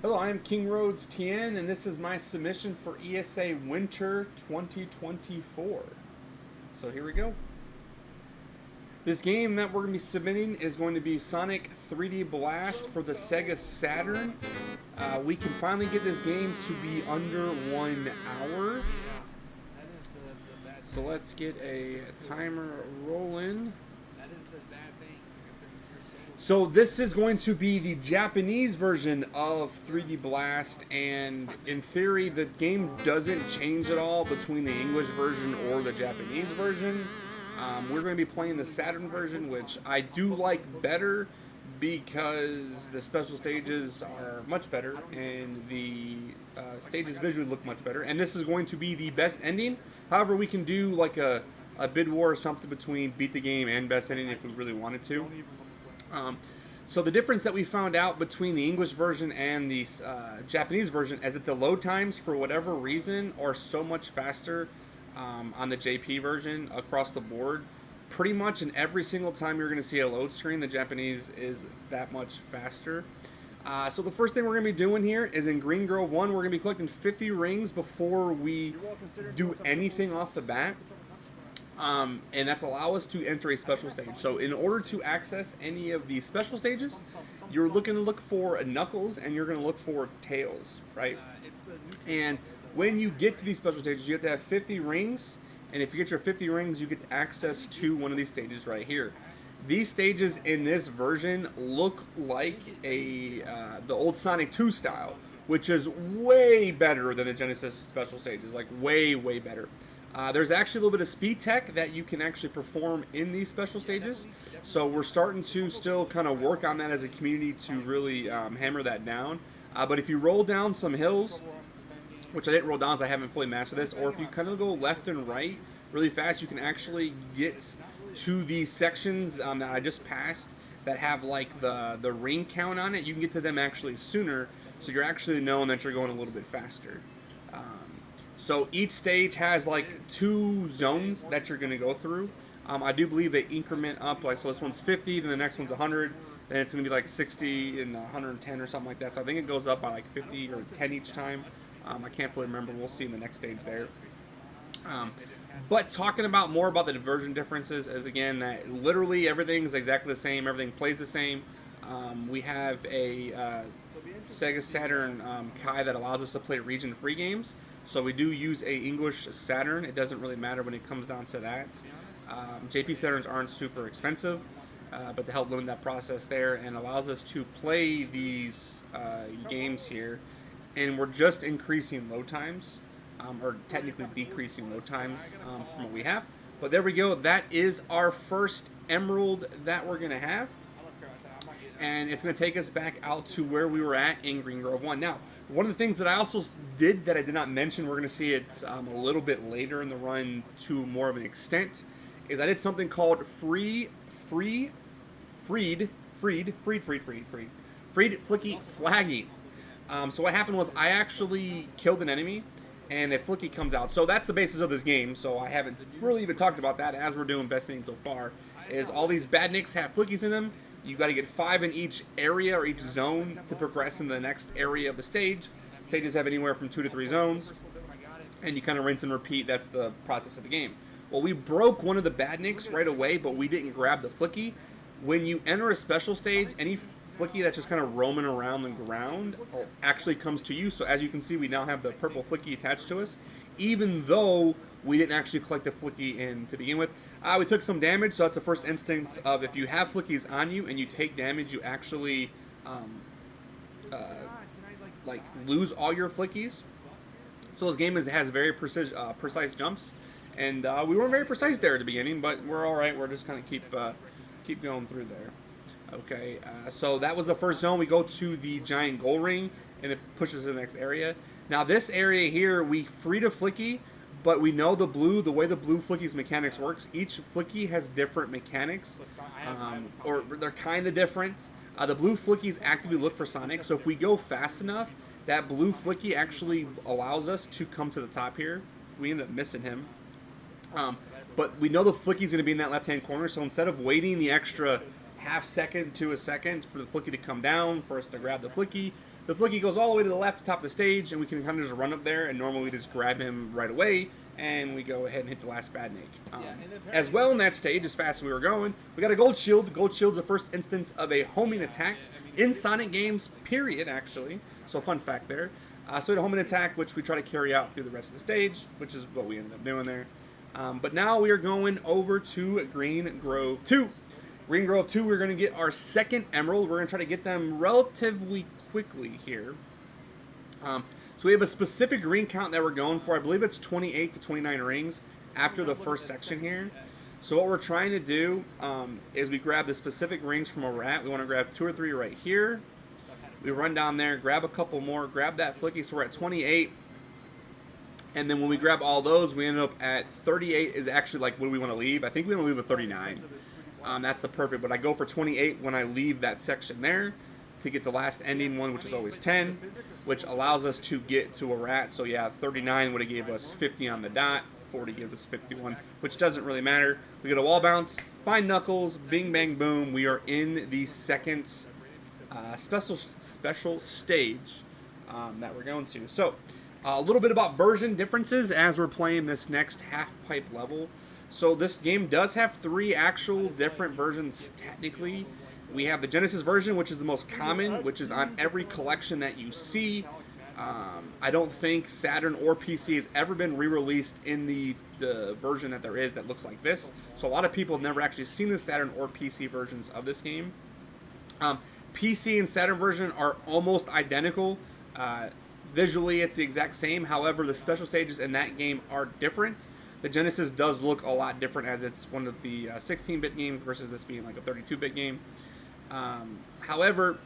Hello, I'm King Rhodes TN, and this is my submission for ESA Winter 2024. So here we go. This game that we're going to be submitting is going to be Sonic 3D Blast for the Sega Saturn. We can finally get this game to be under 1 hour. So let's get a timer rolling. So this is going to be the Japanese version of 3D Blast, and in theory the game doesn't change at all between the English version or the Japanese version. We're going to be playing the Saturn version, which I do like better because the special stages are much better and the stages visually look much better, and this is going to be the best ending. However, we can do like a bid war or something between beat the game and best ending if we really wanted to. So the difference that we found out between the English version and the Japanese version is that the load times, for whatever reason, are so much faster on the JP version across the board. Pretty much in every single time you're going to see a load screen, the Japanese is that much faster. So the first thing we're going to be doing here is in Green Grove 1, we're going to be collecting 50 rings before we do anything off the bat. And that's allow us to enter a special stage. So in order to access any of these special stages, you're looking to look for Knuckles and you're going to look for Tails, right? And when you get to these special stages, you have to have 50 rings. And if you get your 50 rings, you get access to one of these stages right here. These stages in this version look like the old Sonic 2 style, which is way better than the Genesis special stages, like way, way better. There's actually a little bit of speed tech that you can actually perform in these special stages. So we're starting to still kind of work on that as a community to really hammer that down. But if you roll down some hills, which I didn't roll down as I haven't fully mastered this, or if you kind of go left and right really fast, you can actually get to these sections that I just passed that have like the ring count on it. You can get to them actually sooner, so you're actually knowing that you're going a little bit faster. So each stage has like 2 zones that you're going to go through. I do believe they increment up, like, so this one's 50, then the next one's 100, then it's going to be like 60 and 110 or something like that. So I think it goes up by like 50 or 10 each time. I can't fully remember. We'll see in the next stage there. But talking about more about the version differences is, again, that literally everything is exactly the same. Everything plays the same. We have a Sega Saturn Kai that allows us to play region-free games. So we do use a English Saturn. It doesn't really matter when it comes down to that. JP Saturns aren't super expensive, but to help limit that process there and allows us to play these games here. And we're just increasing load times, or technically decreasing load times from what we have. But there we go. That is our first emerald that we're going to have. And it's going to take us back out to where we were at in Green Grove 1. Now, one of the things that I also did that I did not mention, we're going to see it a little bit later in the run to more of an extent, is I did something called freed flicky flagging. So what happened was I actually killed an enemy, and a flicky comes out. So that's the basis of this game, so I haven't really even talked about that as we're doing best ending so far, is all these badniks have flickies in them. You got to get 5 in each area or each zone to progress in the next area of the stage. Stages have anywhere from 2 to 3 zones, and you kind of rinse and repeat. That's the process of the game. Well, we broke one of the badniks right away, but we didn't grab the flicky. When you enter a special stage, any flicky that's just kind of roaming around the ground actually comes to you. So as you can see, we now have the purple flicky attached to us, even though we didn't actually collect the flicky in to begin with. We took some damage, so that's the first instance of if you have flickies on you and you take damage, you actually like lose all your flickies. So this game has very precise jumps, and we weren't very precise there at the beginning, but we're all right. We're just kind of keep going through there. Okay, so that was the first zone. We go to the giant gold ring, and it pushes to the next area. Now this area here, we freed a flicky, but we know the way the blue flicky's mechanics works. Each flicky has different mechanics, or they're kind of different. The blue flickies actively look for Sonic, so if we go fast enough, that blue flicky actually allows us to come to the top here. We end up missing him. But we know the flicky's going to be in that left-hand corner, so instead of waiting the extra half second to a second for the flicky to come down, for us to grab the flicky. The flicky goes all the way to the left, top of the stage, and we can kind of just run up there, and normally we just grab him right away, and we go ahead and hit the last badnik. As well in that stage, as fast as we were going, we got a gold shield. Gold shield's the first instance of a homing attack in Sonic games, period, actually. So fun fact there. So we had a homing attack, which we try to carry out through the rest of the stage, which is what we ended up doing there. But now we are going over to Green Grove 2. Green Grove 2, we're going to get our second emerald. We're going to try to get them relatively quickly here. So we have a specific ring count that we're going for. I believe it's 28 to 29 rings after the first section here. So what we're trying to do is we grab the specific rings from a rat. We want to grab 2 or 3 right here. We run down there, grab a couple more, grab that flicky, so we're at 28. And then when we grab all those, we end up at 38 is actually like what we want to leave. I think we want to leave at 39. That's the perfect, but I go for 28 when I leave that section there to get the last ending one, which is always 10, which allows us to get to a rat. So yeah, 39 would have gave us 50 on the dot. 40 gives us 51, which doesn't really matter. We get a wall bounce, find Knuckles, bing, bang, boom. We are in the second special stage that we're going to. So a little bit about version differences as we're playing this next half pipe level. So this game does have 3 actual different versions technically. We have the Genesis version, which is the most common, which is on every collection that you see. I don't think Saturn or PC has ever been re-released in the version that there is that looks like this. So a lot of people have never actually seen the Saturn or PC versions of this game. PC and Saturn version are almost identical. Visually, it's the exact same. However, the special stages in that game are different. The Genesis does look a lot different as it's one of the 16-bit games versus this being like a 32-bit game. However,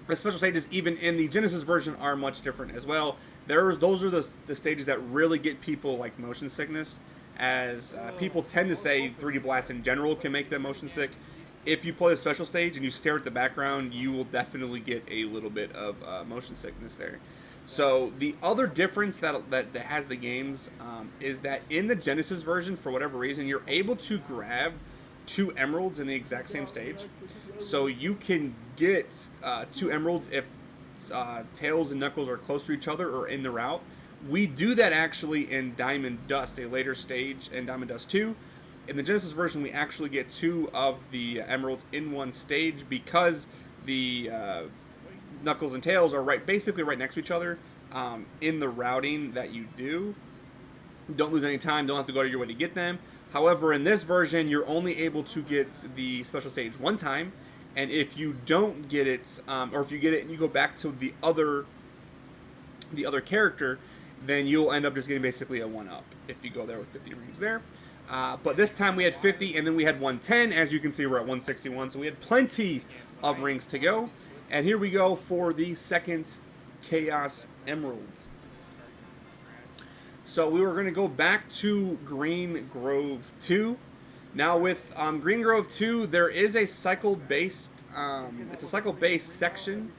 the special stages, even in the Genesis version, are much different as well. Those are the stages that really get people like motion sickness, as people tend to say 3D Blast in general can make them motion sick. If you play the special stage and you stare at the background, you will definitely get a little bit of motion sickness there. So the other difference that has the games is that in the Genesis version, for whatever reason, you're able to grab 2 emeralds in the exact same stage. So you can get 2 emeralds if Tails and Knuckles are close to each other or in the route. We do that actually in Diamond Dust, a later stage in Diamond Dust 2. In the Genesis version, we actually get 2 of the emeralds in one stage because the Knuckles and Tails are basically right next to each other in the routing that you do. Don't lose any time, don't have to go to your way to get them. However, in this version, you're only able to get the special stage 1 time, and if you don't get it, or if you get it and you go back to the other character, then you'll end up just getting basically a 1-up if you go there with 50 rings there. But this time we had 50, and then we had 110. As you can see, we're at 161, so we had plenty of rings to go. And here we go for the second Chaos Emerald. So we were going to go back to Green Grove 2. Now with Green Grove 2, there is a cycle-based, it's a cycle-based section.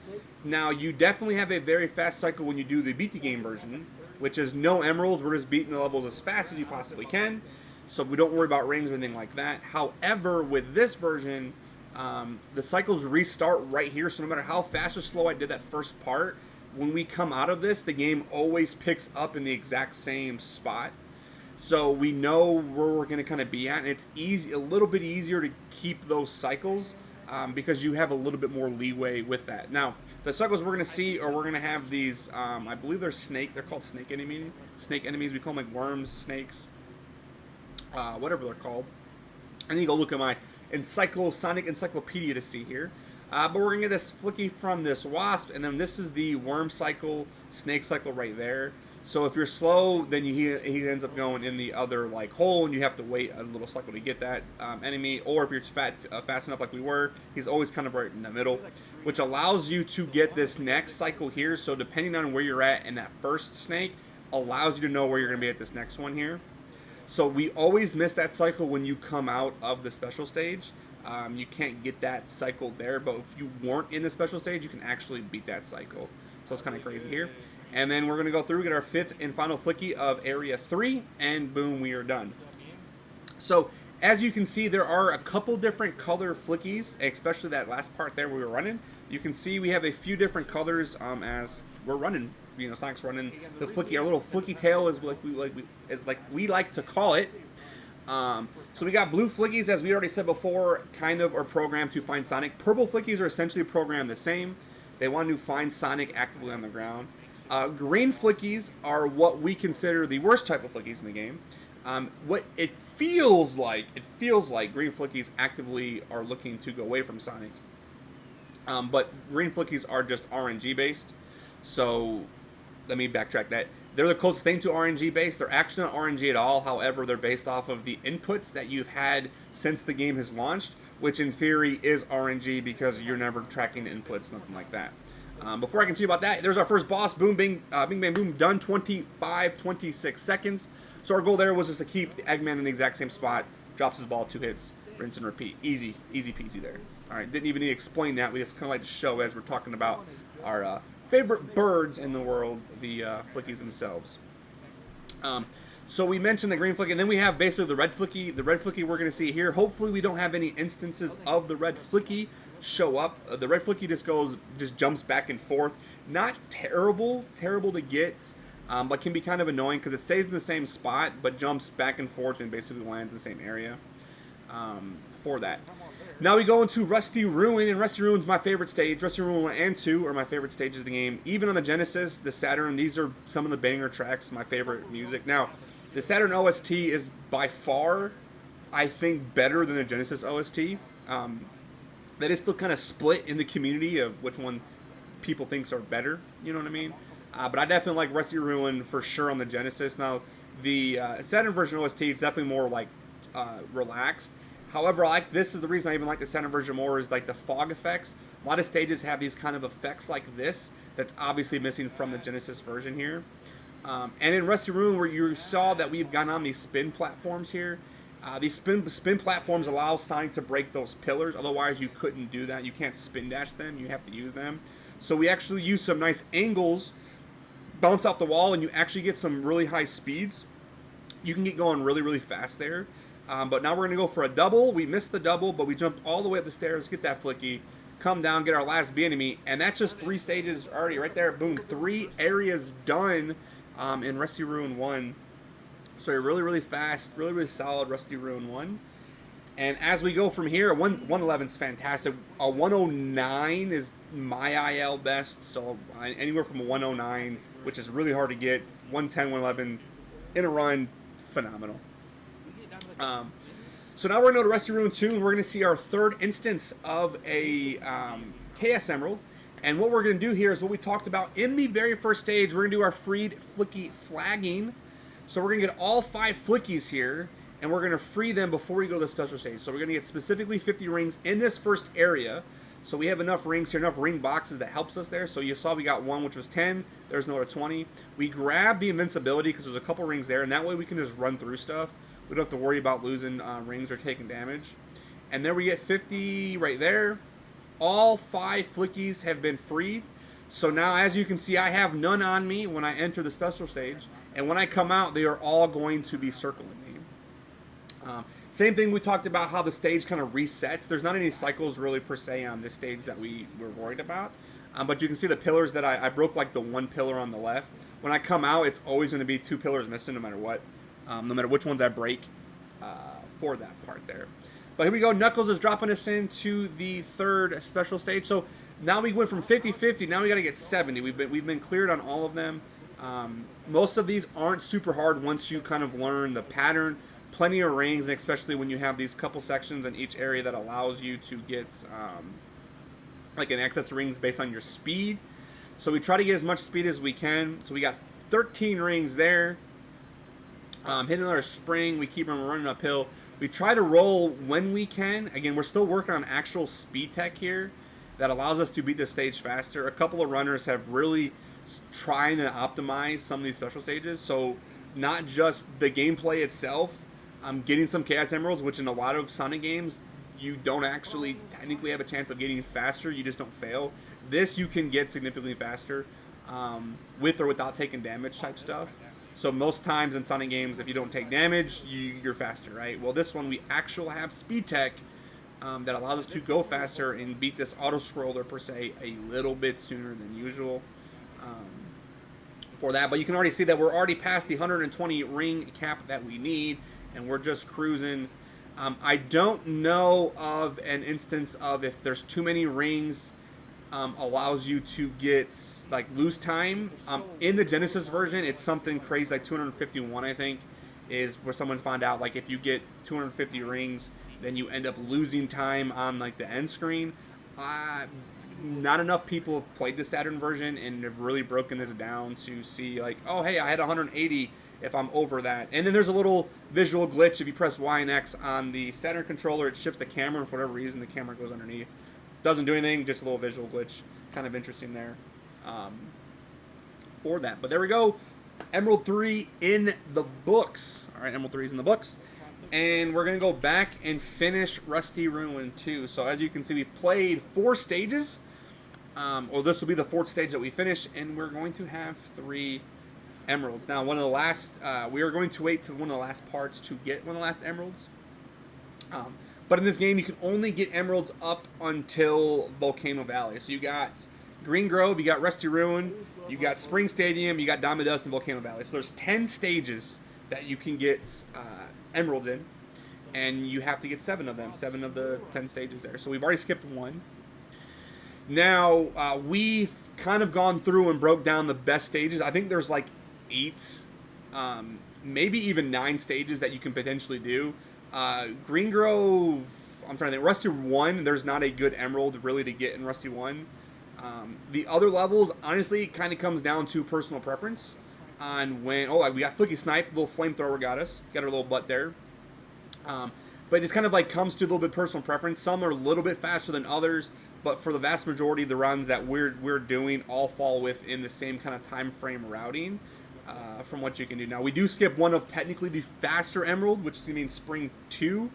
Now you definitely have a very fast cycle when you do the beat the game version, which is no emeralds. We're just beating the levels as fast as you possibly can. So we don't worry about rings or anything like that. However, with this version, the cycles restart right here. So no matter how fast or slow I did that first part, when we come out of this, the game always picks up in the exact same spot. So we know where we're going to kind of be at. And it's a little bit easier to keep those cycles because you have a little bit more leeway with that. Now, the cycles we're going to see, or we're going to have these, I believe they're called snake enemies. Snake enemies, we call them like worms, snakes, whatever they're called. I need to go look at my Sonic Encyclopedia to see here. But we're going to get this flicky from this wasp, and then this is the worm cycle, snake cycle right there. So if you're slow, then he ends up going in the other like hole, and you have to wait a little cycle to get that enemy. Or if you're fast enough like we were, he's always kind of right in the middle, which allows you to get this next cycle here. So depending on where you're at in that first snake, allows you to know where you're going to be at this next one here. So we always miss that cycle when you come out of the special stage. You can't get that cycle there, but if you weren't in the special stage, you can actually beat that cycle. So it's kind of crazy here. And then we're going to go through, get our 5th and final flicky of Area 3, and boom, we are done. So As you can see, there are a couple different color flickies, especially that last part there we were running. You can see we have a few different colors as we're running. You know, Sonic's running the flicky. Our little flicky tail is like we like to call it. So we got blue flickies, as we already said before, kind of are programmed to find Sonic. Purple flickies are essentially programmed the same. They want to find Sonic actively on the ground. Green flickies are what we consider the worst type of flickies in the game. What it feels like green flickies actively are looking to go away from Sonic. But green flickies are just RNG based. So let me backtrack that. They're the closest thing to RNG based. They're actually not RNG at all. However, they're based off of the inputs that you've had since the game has launched, which in theory is RNG because you're never tracking the inputs, nothing like that. Before I continue about that, there's our first boss. Boom, bing, bing, bang, boom, done. 26 seconds. So our goal there was just to keep the Eggman in the exact same spot. Drops his ball, 2 hits, rinse and repeat. Easy peasy there. All right, didn't even need to explain that. We just kind of like to show as we're talking about our favorite birds in the world, the flickies themselves. So we mentioned the green flicky, and then we have basically the red flicky. The red flicky we're going to see here. Hopefully we don't have any instances of the red flicky show up. The red flicky just jumps back and forth. Not terrible to get, but can be kind of annoying because it stays in the same spot, but jumps back and forth and basically lands in the same area for that. Now we go into Rusty Ruin, and Rusty Ruin's my favorite stage. Rusty Ruin 1 and 2 are my favorite stages of the game. Even on the Genesis, the Saturn, these are some of the banger tracks, my favorite music. Now, the Saturn OST is by far, I think, better than the Genesis OST. That is still kind of split in the community of which one people thinks are better, you know what I mean? But I definitely like Rusty Ruin for sure on the Genesis. Now, the Saturn version OST is definitely more like relaxed. However, this is the reason I even like the Saturn version more is like the fog effects. A lot of stages have these kind of effects like this that's obviously missing from the Genesis version here. And in Rusty Ruin, where you saw that we've gone on these spin platforms here, these spin platforms allow Sonic to break those pillars. Otherwise, you couldn't do that. You can't spin dash them. You have to use them. So we actually use some nice angles, bounce off the wall, and you actually get some really high speeds. You can get going really, really fast there. But now we're going to go for a double. We missed the double, but we jumped all the way up the stairs, get that flicky, come down, get our last B-enemy, and that's just 3 stages already right there. Boom, 3 areas done in Rusty Ruin 1. So a really, really fast, really, really solid Rusty Ruin 1. And as we go from here, 111 is fantastic. A 109 is my IL best, so anywhere from a 109, which is really hard to get, 110, 111 in a run, phenomenal. So now we're going to go to Rusty Ruin 2, and we're going to see our third instance of a KS Emerald. And what we're going to do here is what we talked about in the very first stage. We're going to do our freed flicky flagging. So we're going to get all 5 flickies here, and we're going to free them before we go to the special stage. So we're going to get specifically 50 rings in this first area. So we have enough rings here, enough ring boxes that helps us there. So you saw we got 1, which was 10. There's another 20. We grab the invincibility because there's a couple rings there, and that way we can just run through stuff. We don't have to worry about losing rings or taking damage. And then we get 50 right there. All 5 flickies have been freed. So now, as you can see, I have none on me when I enter the special stage. And when I come out, they are all going to be circling me. Same thing, we talked about how the stage kind of resets. There's not any cycles really per se on this stage that we were worried about. But you can see the pillars that I broke, like the 1 pillar on the left. When I come out, it's always going to be 2 pillars missing no matter what. No matter which ones I break for that part there. But here we go. Knuckles is dropping us into the third special stage. So now we went from 50-50. Now we got to get 70. We've been cleared on all of them. Most of these aren't super hard once you kind of learn the pattern. Plenty of rings, and especially when you have these couple sections in each area that allows you to get like an access to rings based on your speed. So we try to get as much speed as we can. So we got 13 rings there. Hitting our spring, we keep them running uphill. We try to roll when we can. Again, we're still working on actual speed tech here that allows us to beat the stage faster. A couple of runners have really trying to optimize some of these special stages. So not just the gameplay itself, getting some Chaos Emeralds, which in a lot of Sonic games, you don't actually technically have a chance of getting faster. You just don't fail. This you can get significantly faster with or without taking damage type stuff. So most times in Sonic games, if you don't take damage, you're faster, right? Well, this one we actually have speed tech that allows us to go faster and beat this auto scroller per se a little bit sooner than usual for that. But you can already see that we're already past the 120 ring cap that we need, and we're just cruising. I don't know of an instance of if there's too many rings allows you to get like lose time. In the Genesis version, it's something crazy like 251, I think, is where someone found out like if you get 250 rings, then you end up losing time on like the end screen. Not enough people have played the Saturn version and have really broken this down to see like, oh hey, I had 180 if I'm over that. And then there's a little visual glitch. If you press Y and X on the Saturn controller, it shifts the camera, and for whatever reason the camera goes underneath. Doesn't do anything, just a little visual glitch. Kind of interesting there for that. But there we go. Emerald 3 in the books. All right, Emerald 3 is in the books. And we're going to go back and finish Rusty Ruin 2. So as you can see, we've played 4 stages. Or this will be the 4th stage that we finish. And we're going to have 3 emeralds. Now, one of the last... we are going to wait to one of the last parts to get one of the last emeralds. But in this game, you can only get emeralds up until Volcano Valley. So you got Green Grove, you got Rusty Ruin, you got Spring Stadium, you got Diamond Dust, and Volcano Valley. So there's 10 stages that you can get emeralds in. And you have to get 7 of them, 7 of the 10 stages there. So we've already skipped 1. Now, we've kind of gone through and broke down the best stages. I think there's like 8, maybe even 9 stages that you can potentially do. Green Grove, I'm trying to think. Rusty 1, there's not a good emerald really to get in Rusty 1. The other levels, honestly, it kind of comes down to personal preference on when... Oh, we got Flicky Snipe, little flamethrower got us. Got our little butt there. But it just kind of like comes to a little bit personal preference. Some are a little bit faster than others, but for the vast majority of the runs that we're doing all fall within the same kind of time frame routing. From what you can do. Now, we do skip one of technically the faster emerald, which means Spring 2.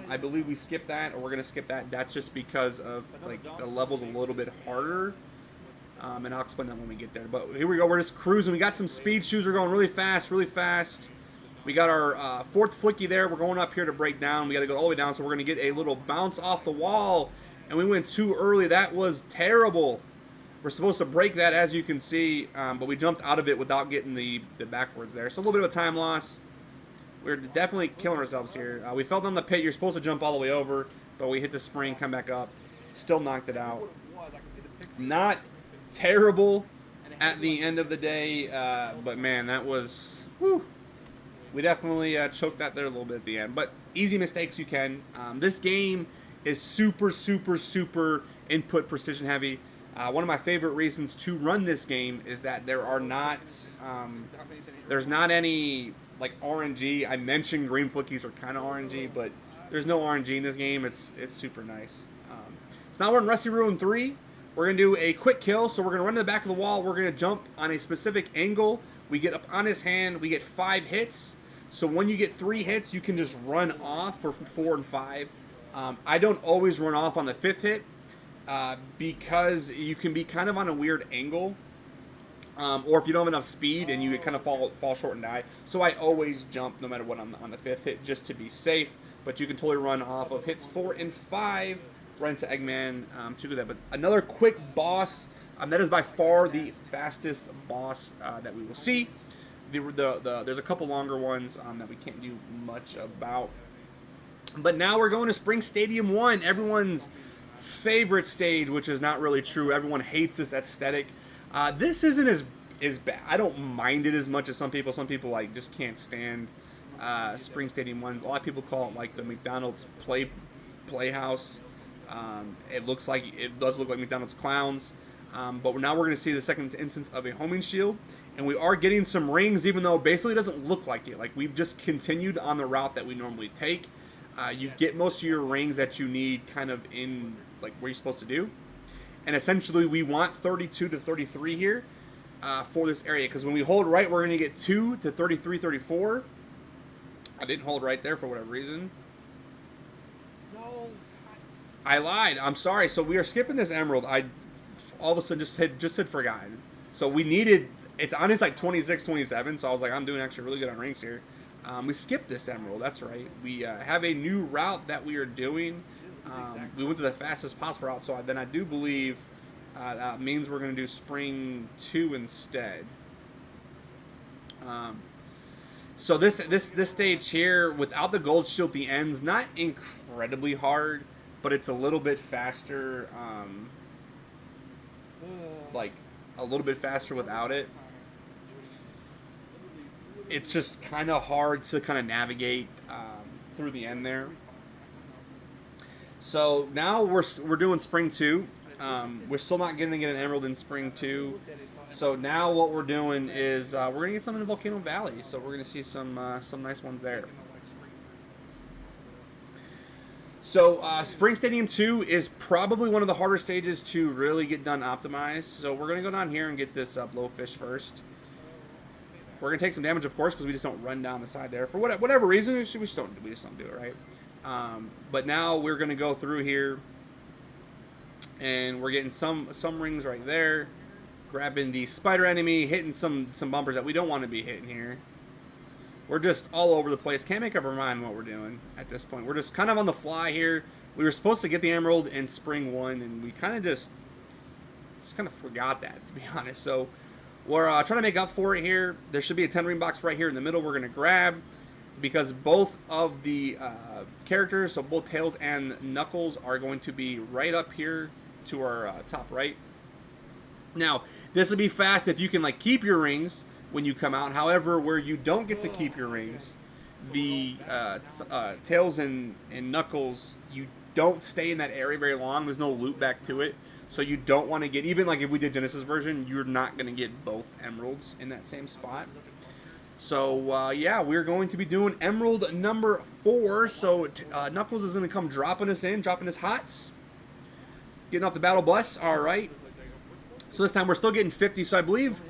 I believe we skipped that, or we're going to skip that. That's just because of like the level's a little bit harder. And I'll explain that when we get there. But here we go. We're just cruising. We got some speed shoes. We're going really fast, really fast. We got our 4th flicky there. We're going up here to break down. We got to go all the way down, so we're going to get a little bounce off the wall. And we went too early. That was terrible. We're supposed to break that, as you can see, but we jumped out of it without getting the backwards there. So a little bit of a time loss. We're definitely killing ourselves here. We fell down the pit. You're supposed to jump all the way over, but we hit the spring, come back up. Still knocked it out. Not terrible at the end of the day, but man, that was... Whew. We definitely choked that there a little bit at the end. But easy mistakes you can. This game is super, super, super input precision heavy. One of my favorite reasons to run this game is that there are not, there's not any like RNG. I mentioned green flickies are kind of RNG, but there's no RNG in this game. It's super nice. So now we're in Rusty Ruin 3. We're going to do a quick kill. So we're going to run to the back of the wall. We're going to jump on a specific angle. We get up on his hand. We get 5 hits. So when you get 3 hits, you can just run off for 4 and 5. I don't always run off on the 5th hit. Because you can be kind of on a weird angle, or if you don't have enough speed and you kind of fall short and die. So I always jump no matter what on the 5th hit just to be safe. But you can totally run off of hits 4 and 5 right into Eggman to do that. But another quick boss. That is by far the fastest boss that we will see. There's a couple longer ones that we can't do much about. But now we're going to Spring Stadium 1. Everyone's favorite stage, which is not really true. Everyone hates this aesthetic. This isn't as bad. I don't mind it as much as some people. Some people like just can't stand Spring Stadium 1. A lot of people call it like the McDonald's playhouse. It does look like McDonald's clowns. But now we're going to see the second instance of a homing shield, and we are getting some rings, even though basically it doesn't look like it. Like we've just continued on the route that we normally take. You get most of your rings that you need kind of in like where you're supposed to do. And essentially we want 32 to 33 here for this area. Because when we hold right, we're going to get 2 to 33, 34. I didn't hold right there for whatever reason. No. I lied. I'm sorry. So we are skipping this emerald. I all of a sudden just had forgotten. So we needed It's honestly like 26, 27, so I was like, I'm doing actually really good on rings here. We skipped this emerald, that's right. We have a new route that we are doing. We went to the fastest possible route, so then I do believe that means we're going to do spring 2 instead. So this stage here, without the gold shield, the end's not incredibly hard, but it's a little bit faster, like a little bit faster without it. It's just kind of hard to kind of navigate through the end there. So now we're doing spring 2. We're still not going to get an emerald in spring 2. So now what we're doing is we're going to get some in Volcano Valley. So we're going to see some nice ones there. So Spring Stadium 2 is probably one of the harder stages to really get done optimized. So we're going to go down here and get this blowfish first. We're going to take some damage, of course, because we just don't run down the side there. For whatever reason, we just don't do it, right? But now we're going to go through here. And we're getting some rings right there. Grabbing the spider enemy, hitting some bumpers that we don't want to be hitting here. We're just all over the place. Can't make up our mind what we're doing at this point. We're just kind of on the fly here. We were supposed to get the emerald in spring 1, and we kind of just kind of forgot that, to be honest. So we're trying to make up for it here. There should be a 10 ring box right here in the middle we're going to grab, because both of the characters, so both Tails and Knuckles, are going to be right up here to our top right. Now, this will be fast if you can like keep your rings when you come out. However, where you don't get to keep your rings, the Tails and Knuckles, you don't stay in that area very long. There's no loop back to it. So you don't want to get, even like if we did Genesis version, you're not going to get both emeralds in that same spot. So, yeah, we're going to be doing emerald number 4. So Knuckles is going to come dropping his hots. Getting off the battle bus. All right. So this time we're still getting 50. So I believe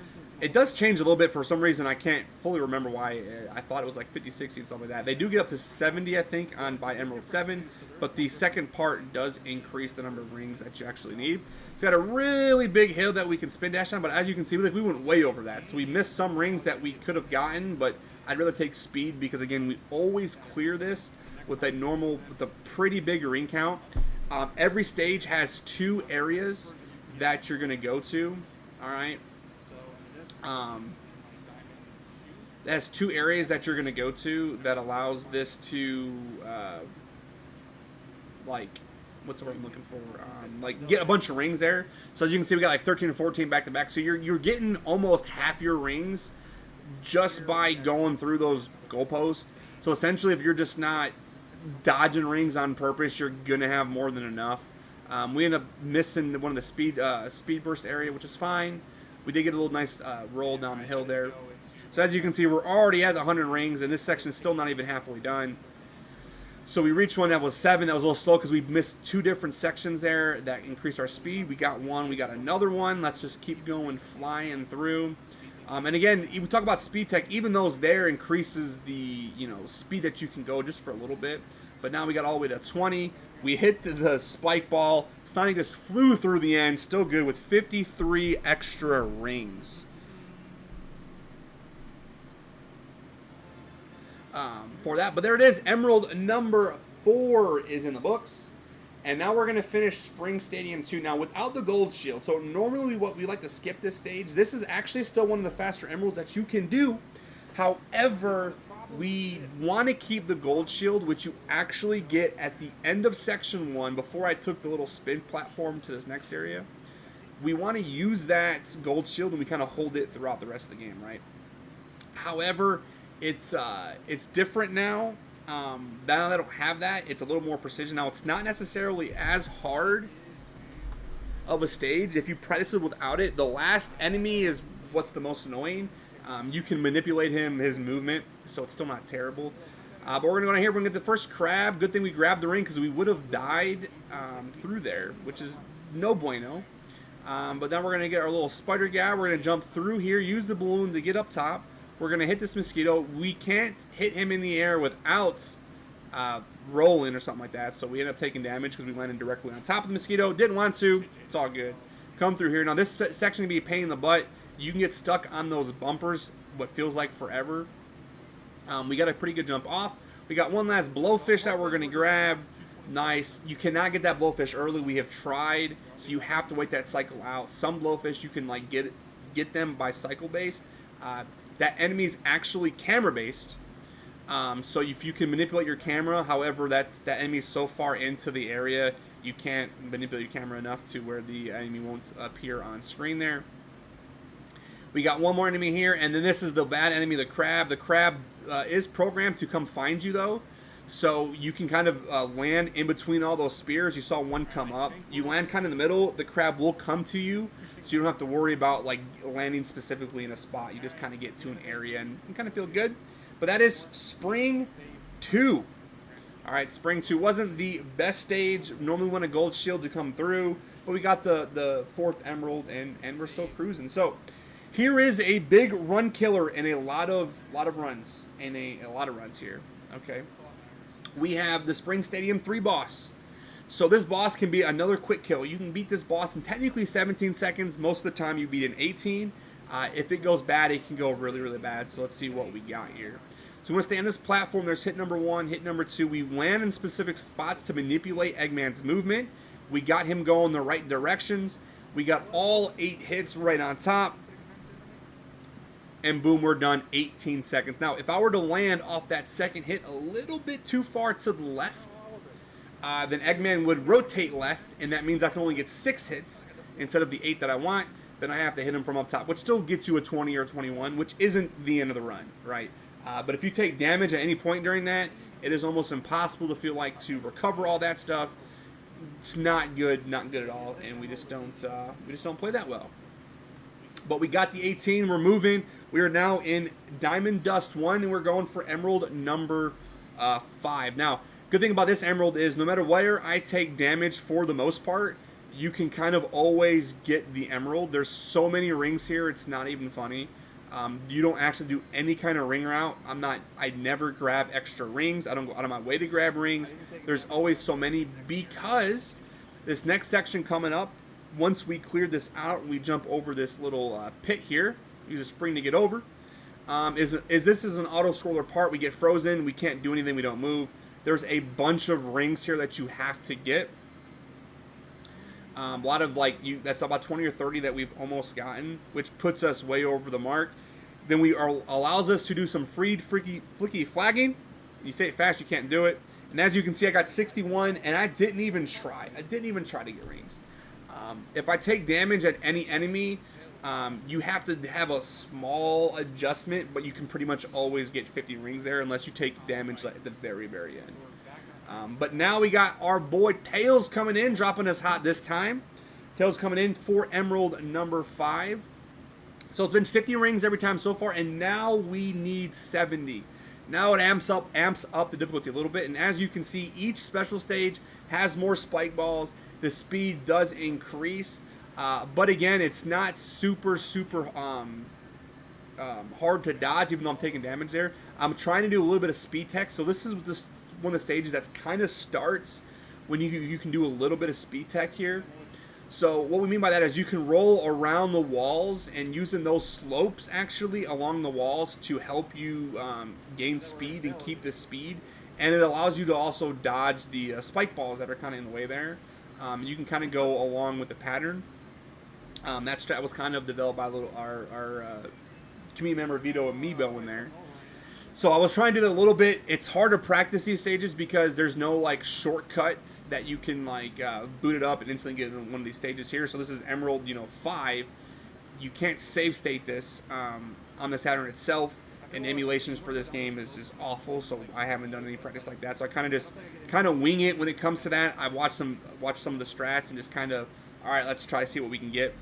it does change a little bit for some reason. I can't fully remember why. I thought it was like 50, 60 and stuff like that. They do get up to 70, I think, by Emerald 7. But the second part does increase the number of rings that you actually need. It's got a really big hill that we can spin dash on. But as you can see, we went way over that. So we missed some rings that we could have gotten. But I'd rather take speed because, again, we always clear this with a pretty big ring count. Every stage has 2 areas that you're going to go to. All right. It has 2 areas that you're going to go to that allows this to, like, what's the word I'm looking for? Like, get a bunch of rings there. So as you can see, we got like 13 and 14 back to back. So you're getting almost half your rings just by going through those goalposts. So essentially, if you're just not dodging rings on purpose, you're going to have more than enough. We end up missing one of the speed burst area, which is fine. We did get a little nice roll down the hill there. So as you can see, we're already at the 100 rings, and this section is still not even halfway done. So we reached one that was 7. That was a little slow because we missed 2 different sections there that increased our speed. We got one. We got another one. Let's just keep going, flying through. And again, we talk about speed tech. Even those there increases the speed that you can go just for a little bit. But now we got all the way to 20. We hit the spike ball. Sonic just flew through the end. Still good with 53 extra rings. For that. But there it is. Emerald number 4 is in the books. And now we're going to finish Spring Stadium 2. Now, without the gold shield. So normally we like to skip this stage. This is actually still one of the faster emeralds that you can do. However, we want to keep the gold shield, which you actually get at the end of section 1 before I took the little spin platform to this next area. We want to use that gold shield and we kind of hold it throughout the rest of the game, right? However, it's different now. Now that I don't have that, it's a little more precision. Now, it's not necessarily as hard of a stage. If you practice it without it, the last enemy is what's the most annoying. You can manipulate his movement, so it's still not terrible. But we're going to go down here. We're going to get the first crab. Good thing we grabbed the ring because we would have died through there, which is no bueno. But then we're going to get our little spider guy. We're going to jump through here, use the balloon to get up top. We're going to hit this mosquito. We can't hit him in the air without rolling or something like that. So we end up taking damage because we landed directly on top of the mosquito. Didn't want to. It's all good. Come through here. Now this section can be a pain in the butt. You can get stuck on those bumpers, what feels like forever. We got a pretty good jump off. We got one last blowfish that we're going to grab. Nice. You cannot get that blowfish early. We have tried, so you have to wait that cycle out. Some blowfish you can like get them by cycle based. That enemy is actually camera based. So if you can manipulate your camera, however, that enemy is so far into the area, you can't manipulate your camera enough to where the enemy won't appear on screen there. We got one more enemy here, and then this is the bad enemy, the crab. The crab is programmed to come find you, though. So you can kind of land in between all those spears. You saw one come up. You land kind of in the middle. The crab will come to you, so you don't have to worry about like landing specifically in a spot. You just kind of get to an area and kind of feel good. But that is Spring 2. All right, Spring 2 wasn't the best stage. Normally want a gold shield to come through, but we got the 4th emerald, and we're still cruising. So here is a big run killer and a lot of runs and a lot of runs here. Okay, we have the Spring Stadium 3 boss. So this boss can be another quick kill. You can beat this boss in technically 17 seconds. Most of the time you beat in 18. If it goes bad, it can go really, really bad. So let's see what we got here. So we want to stay on this platform. There's hit number 1, hit number 2. We land in specific spots to manipulate Eggman's movement. We got him going the right directions. We got all 8 hits right on top. And boom, we're done. 18 seconds. Now, if I were to land off that second hit a little bit too far to the left, then Eggman would rotate left, and that means I can only get 6 hits instead of the 8 that I want. Then I have to hit him from up top, which still gets you a 20 or 21, which isn't the end of the run, right? But if you take damage at any point during that, it is almost impossible to feel like to recover all that stuff. It's not good at all, and we just don't play that well. But we got the 18. We're moving. We are now in Diamond Dust 1, and we're going for Emerald number 5. Now, good thing about this Emerald is no matter where I take damage for the most part, you can kind of always get the Emerald. There's so many rings here, it's not even funny. You don't actually do any kind of ring route. I never grab extra rings. I don't go out of my way to grab rings. There's always so many because this next section coming up, once we clear this out and we jump over this little pit here, use a spring to get over, this is an auto-scroller part. We get frozen. We can't do anything. We don't move. There's a bunch of rings here that you have to get. A lot of that's about 20 or 30 that we've almost gotten, which puts us way over the mark. Then allows us to do some flicky flagging. You say it fast, you can't do it. And as you can see, I got 61, and I didn't even try. I didn't even try to get rings. If I take damage at any enemy, you have to have a small adjustment, but you can pretty much always get 50 rings there unless you take damage at the very, very end. But now we got our boy Tails coming in, dropping us hot this time. Tails coming in for Emerald number 5. So it's been 50 rings every time so far, and now we need 70. Now it amps up the difficulty a little bit, and as you can see, each special stage has more spike balls. The speed does increase, but again, it's not super hard to dodge, even though I'm taking damage there. I'm trying to do a little bit of speed tech, so this is one of the stages that's kind of starts when you can do a little bit of speed tech here. So what we mean by that is you can roll around the walls and using those slopes actually along the walls to help you gain speed and keep the speed. And it allows you to also dodge the spike balls that are kind of in the way there. You can kind of go along with the pattern. That strat was kind of developed by our community member Vito Amiibo in there. So I was trying to do that a little bit. It's hard to practice these stages because there's no shortcut that you can boot it up and instantly get in one of these stages here. So this is Emerald 5. You can't save state this on the Saturn itself, and emulations for this game is just awful. So I haven't done any practice like that. So I kind of wing it when it comes to that. I watch some of the strats and just kind of, all right, let's try to see what we can get.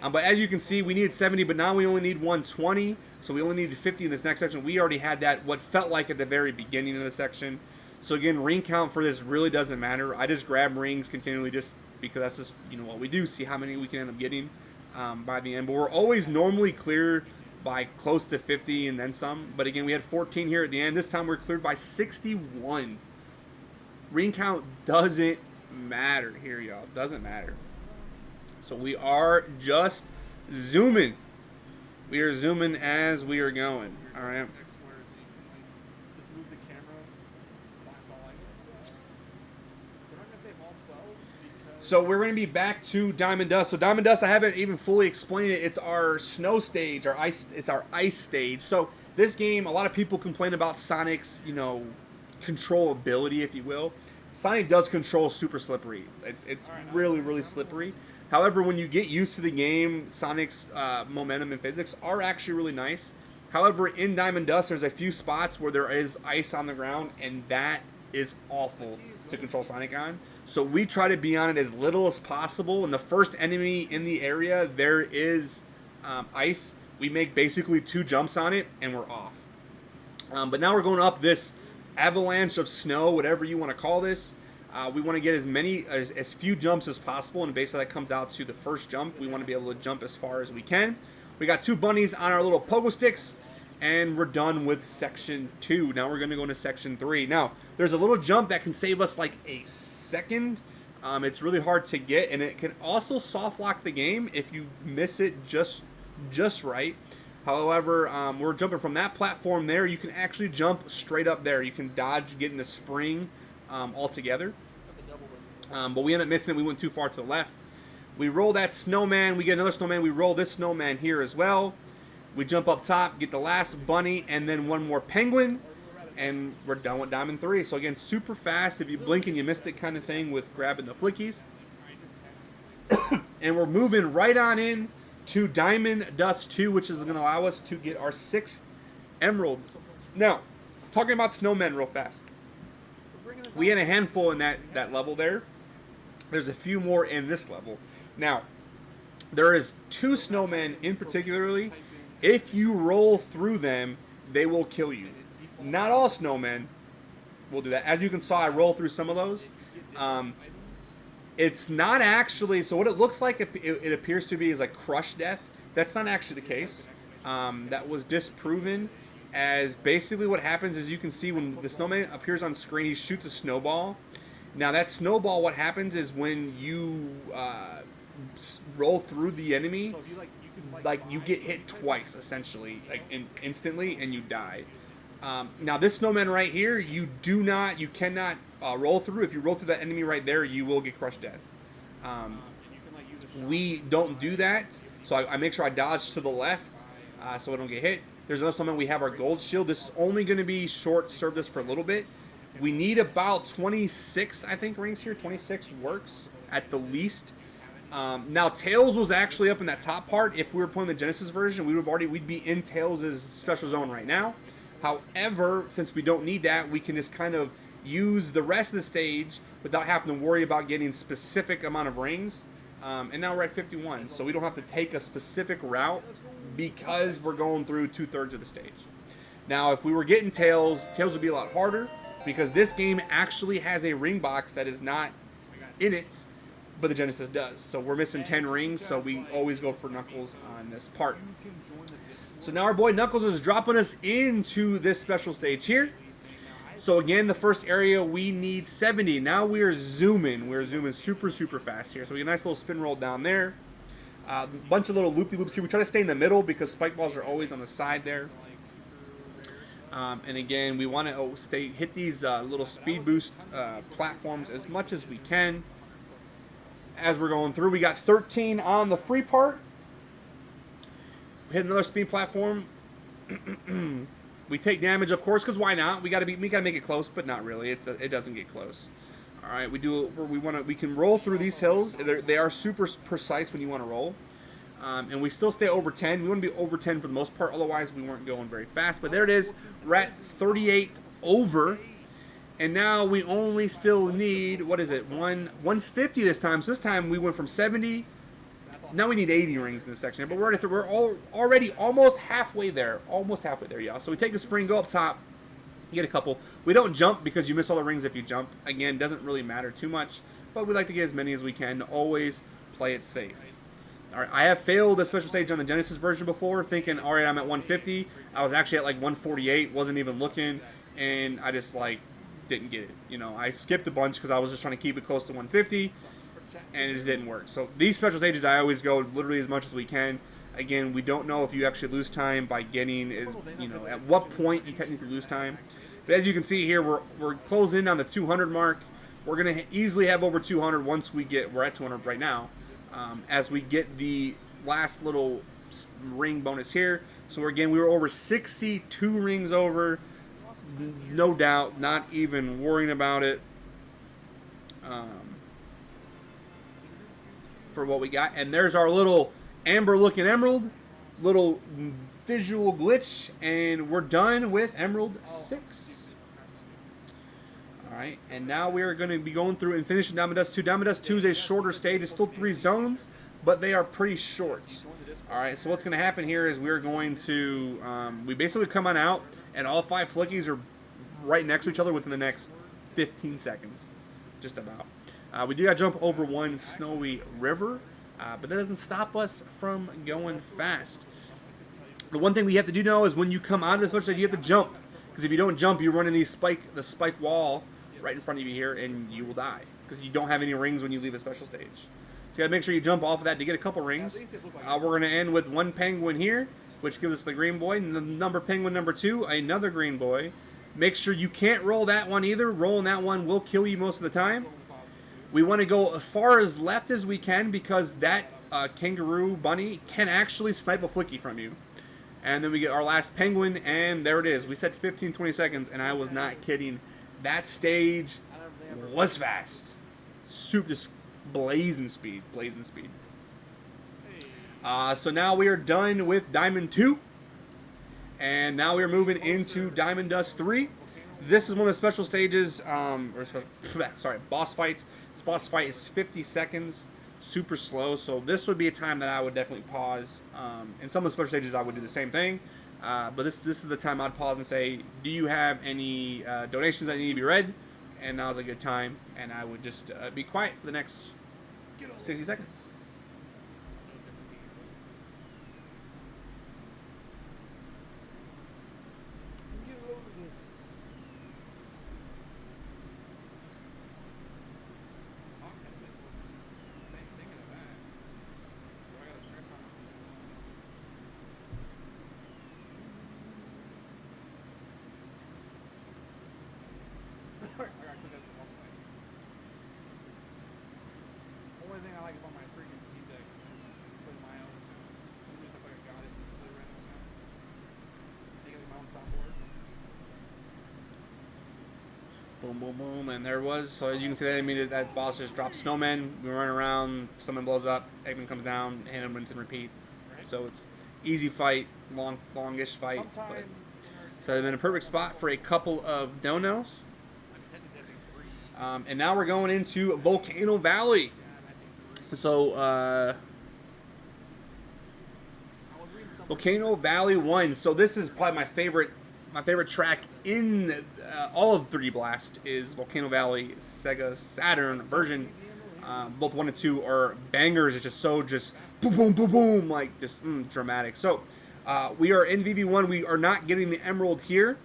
But as you can see, we needed 70, but now we only need 120. So we only needed 50 in this next section. We already had that, what felt like at the very beginning of the section. So again, ring count for this really doesn't matter. I just grab rings continually just because that's just what we do. See how many we can end up getting by the end. But we're always normally clear by close to 50 and then some. But again, we had 14 here at the end. This time we're cleared by 61. Ring count doesn't matter here, y'all. Doesn't matter. So we are just zooming. We are zooming as we are going. All right. This moves the camera. Slash all I get. We're not gonna save all 12 because. So we're going to be back to Diamond Dust. So Diamond Dust, I haven't even fully explained it. It's our snow stage, our ice. It's our ice stage. So this game, a lot of people complain about Sonic's, controllability, if you will. Sonic does control super slippery. It's really, really slippery. However, when you get used to the game, Sonic's momentum and physics are actually really nice. However, in Diamond Dust, there's a few spots where there is ice on the ground, and that is awful to control Sonic on. So we try to be on it as little as possible. And the first enemy in the area, there is ice. We make basically 2 jumps on it, and we're off. But now we're going up this avalanche of snow, whatever you want to call this. We want to get as few jumps as possible, and basically that comes out to the first jump. We want to be able to jump as far as we can. We got 2 bunnies on our little pogo sticks, and we're done with section 2. Now we're going to go into section 3. Now, there's a little jump that can save us like a second. It's really hard to get, and it can also soft lock the game if you miss it just right. However, we're jumping from that platform there. You can actually jump straight up there. You can dodge getting the spring altogether. But we ended up missing it. We went too far to the left. We roll that snowman. We get another snowman. We roll this snowman here as well. We jump up top, get the last bunny, and then one more penguin. And we're done with Diamond 3. So again, super fast. If you blink and you missed it kind of thing with grabbing the flickies. And we're moving right on in to Diamond Dust 2, which is going to allow us to get our 6th emerald. Now, talking about snowmen real fast. We had a handful in that level there. There's a few more in this level. Now, there is 2 snowmen in particularly. If you roll through them, they will kill you. Not all snowmen will do that. As you can see, I roll through some of those. It's not actually, so what it looks like, it appears to be is like crush death. That's not actually the case. That was disproven, as basically what happens is you can see when the snowman appears on screen, he shoots a snowball. Now that snowball, what happens is when you roll through the enemy, like you get hit twice essentially, like instantly, and you die. Now this snowman right here, you cannot roll through. If you roll through that enemy right there, you will get crushed death. We don't do that, so I make sure I dodge to the left so I don't get hit. There's another snowman. We have our gold shield. This is only going to be short, served us for a little bit. We need about 26, I think, rings here. 26 works at the least. Now Tails was actually up in that top part. If we were playing the Genesis version, we'd be in Tails' special zone right now. However, since we don't need that, we can just kind of use the rest of the stage without having to worry about getting specific amount of rings. And now we're at 51, so we don't have to take a specific route because we're going through 2/3 of the stage. Now, if we were getting Tails would be a lot harder because this game actually has a ring box that is not in it, but the Genesis does. So we're missing 10 rings, so we always go for Knuckles on this part. So now our boy Knuckles is dropping us into this special stage here. So again, the first area, we need 70. Now we are zooming. We're zooming super, super fast here. So we get a nice little spin roll down there. A bunch of little loop-de-loops here. We try to stay in the middle because spike balls are always on the side there. And again, we want to hit these little speed boost platforms as much as we can. As we're going through, we got 13 on the free part. Hit another speed platform. We take damage, of course, because why not? We gotta make it close, but not really. It doesn't get close. All right, we can roll through these hills. They are super precise when you want to roll, and we still stay over 10. We want to be over 10 for the most part. Otherwise, we weren't going very fast. But there it is. We're at 38 over, and now we only still need 150 this time. So this time we went from 70. Now we need 80 rings in this section here, but we're already almost halfway there. Almost halfway there, y'all. So we take the spring, go up top, you get a couple. We don't jump because you miss all the rings if you jump. Again, doesn't really matter too much, but we like to get as many as we can to always play it safe. All right, I have failed a special stage on the Genesis version before, thinking, all right, I'm at 150. I was actually at like 148, wasn't even looking, and I just didn't get it. I skipped a bunch because I was just trying to keep it close to 150. And it just didn't work. So these special stages, I always go literally as much as we can. Again, we don't know if you actually lose time by getting is at what point you technically lose time. But as you can see here, we're closing in on the 200 mark. We're gonna easily have over 200 once we're at 200 right now. As we get the last little ring bonus here. So again, we were over 62 rings over, no doubt, not even worrying about it. For what we got, and there's our little amber looking emerald, little visual glitch, and we're done with Emerald 6. Alright, and now we're going to be going through and finishing Diamond Dust 2. Diamond Dust 2 is a shorter stage. It's still 3 zones, but they are pretty short. Alright, so what's going to happen here is we're going to, we basically come on out, and all 5 flickies are right next to each other within the next 15 seconds. Just about. We do got to jump over one snowy river, but that doesn't stop us from going fast. The one thing we have to do now is when you come out of this special stage, you have to jump. Because if you don't jump, you're running the spike wall right in front of you here, and you will die. Because you don't have any rings when you leave a special stage. So you got to make sure you jump off of that to get a couple rings. We're going to end with 1 penguin here, which gives us the green boy. And the penguin number 2, another green boy. Make sure you can't roll that one either. Rolling that one will kill you most of the time. We want to go as far as left as we can because that kangaroo bunny can actually snipe a flicky from you. And then we get our last penguin, and there it is. We said 15-20 seconds, and I was not kidding. That stage was fast. Soup just blazing speed. So now we are done with Diamond 2. And now we're moving into Diamond Dust 3. This is one of the special stages, boss fights. This boss fight is 50 seconds, super slow. So this would be a time that I would definitely pause. In some of the special stages, I would do the same thing. But this is the time I'd pause and say, do you have any donations that need to be read? And now's a good time. And I would just be quiet for the next 60 seconds. Only thing I like about my freaking Steam Deck is putting my own sounds. Just if I got it, just play random sounds. Making my own soundboard. Boom, boom, boom, and there it was. So as you can see, that boss just drops snowmen. We run around, someone blows up, Eggman comes down, and then rinse and repeat. Right. So it's easy fight, longish fight. So it's been a perfect spot for a couple of donos. And now we're going into Volcano Valley. So, Volcano Valley 1. So this is probably my favorite track in all of 3D Blast is Volcano Valley Sega Saturn version. Both 1 and 2 are bangers. It's just so boom, boom, boom, boom, like just dramatic. So we are in VV1. We are not getting the emerald here.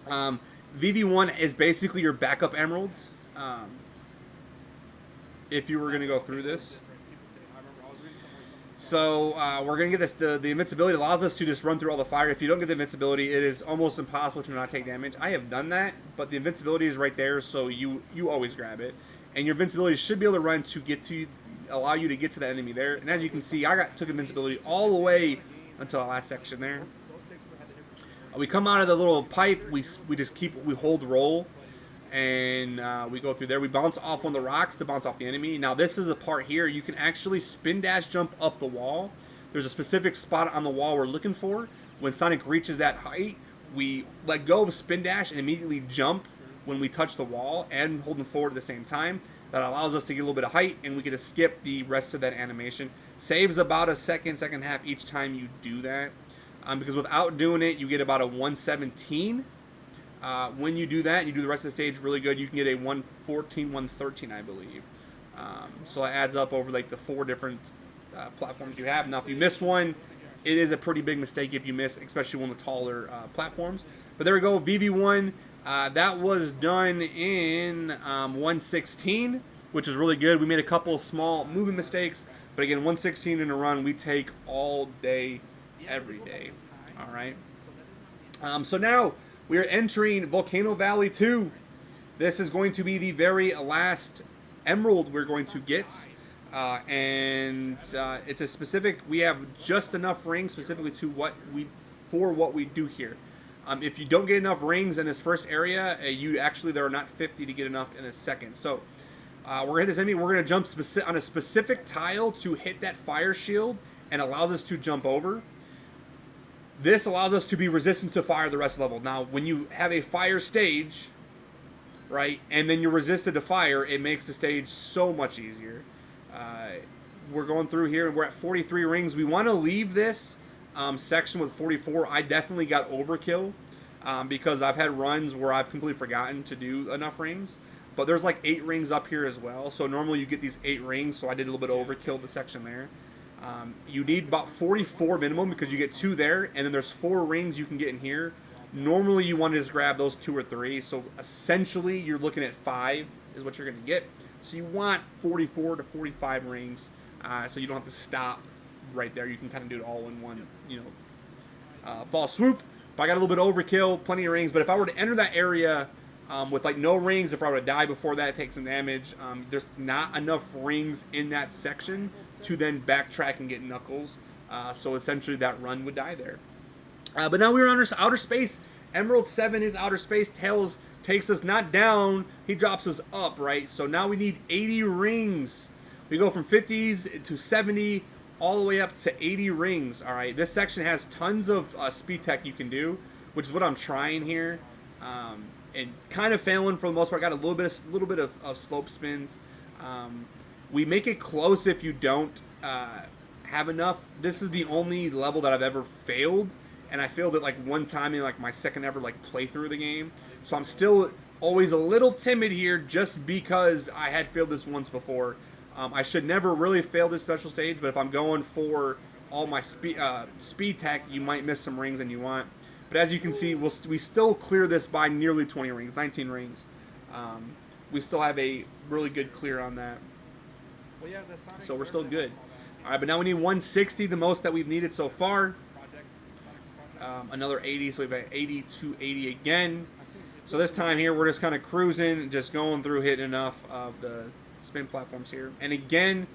VV1 is basically your backup emeralds. If you were going to go through this. So we're going to get this. The invincibility allows us to just run through all the fire. If you don't get the invincibility, it is almost impossible to not take damage. I have done that, but the invincibility is right there, so you always grab it. And your invincibility should be able to run to allow you to get to the enemy there. And as you can see, I took invincibility all the way until the last section there. We come out of the little pipe. We hold roll, and we go through there. We bounce off on the rocks to bounce off the enemy. Now this is the part here. You can actually spin dash jump up the wall. There's a specific spot on the wall we're looking for. When Sonic reaches that height, we let go of spin dash and immediately jump when we touch the wall and holding forward at the same time. That allows us to get a little bit of height, and we get to skip the rest of that animation. Saves about a second and a half each time you do that. Because without doing it, you get about a 117. When you do that, you do the rest of the stage really good, you can get a 114, 113, I believe. So it adds up over like the 4 different platforms you have. Now, if you miss one, it is a pretty big mistake if you miss, especially one of the taller platforms. But there we go, VV1. That was done in 116, which is really good. We made a couple small movement mistakes, But again, 116 in a run, we take all day, every day. All right. So now we are entering Volcano Valley 2. This is going to be the very last emerald we're going to get. It's a specific, we have just enough rings specifically to what we do here. If you don't get enough rings in this first area, there are not 50 to get enough in this second. So we're going to hit this enemy. We're going to jump on a specific tile to hit that fire shield and allows us to jump over. This allows us to be resistant to fire the rest of the level. Now, when you have a fire stage, right, and then you're resisted to fire, it makes the stage so much easier. We're going through here, and we're at 43 rings. We want to leave this section with 44. I definitely got overkill because I've had runs where I've completely forgotten to do enough rings. But there's like 8 rings up here as well. So normally you get these 8 rings, so I did a little bit of overkill the section there. You need about 44 minimum because you get 2 there, and then there's 4 rings you can get in here. Normally you want to just grab those 2 or 3, so essentially you're looking at 5 is what you're going to get. So you want 44 to 45 rings, so you don't have to stop right there. You can kind of do it all in one, fall swoop. But I got a little bit of overkill, plenty of rings. But if I were to enter that area with like no rings, if I were to die before that, take some damage, there's not enough rings in that section to then backtrack and get Knuckles. So essentially that run would die there. But now we're under outer space. Emerald 7 is outer space. Tails takes us not down, he drops us up, right? So now we need 80 rings. We go from 50s to 70 all the way up to 80 rings. All right, this section has tons of speed tech you can do, which is what I'm trying here, and kind of failing for the most part. Got a little bit of slope spins. We make it close if you don't have enough. This is the only level that I've ever failed, and I failed it like one time in like my second ever like playthrough of the game. So I'm still always a little timid here just because I had failed this once before. I should never really fail this special stage, but if I'm going for all my speed tech, you might miss some rings and you want. But as you can see, we still clear this by nearly 20 rings, 19 rings. We still have a really good clear on that. Well, yeah, So we're still good. All right, but now we need 160, the most that we've needed so far. Another 80, so we've got 80 to 80 again. So this time here, we're just kind of cruising, just going through, hitting enough of the spin platforms here. And again,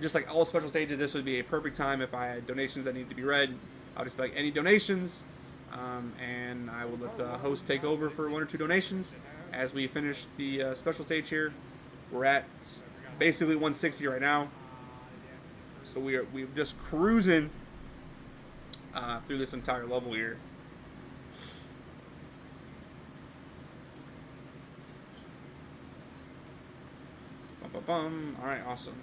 just like all special stages, this would be a perfect time if I had donations that need to be read. I'll just be like, any donations, and I will let the host take over for 1 or 2 donations as we finish the special stage here. We're at basically 160 right now. So we're just cruising through this entire level here. All right, awesome.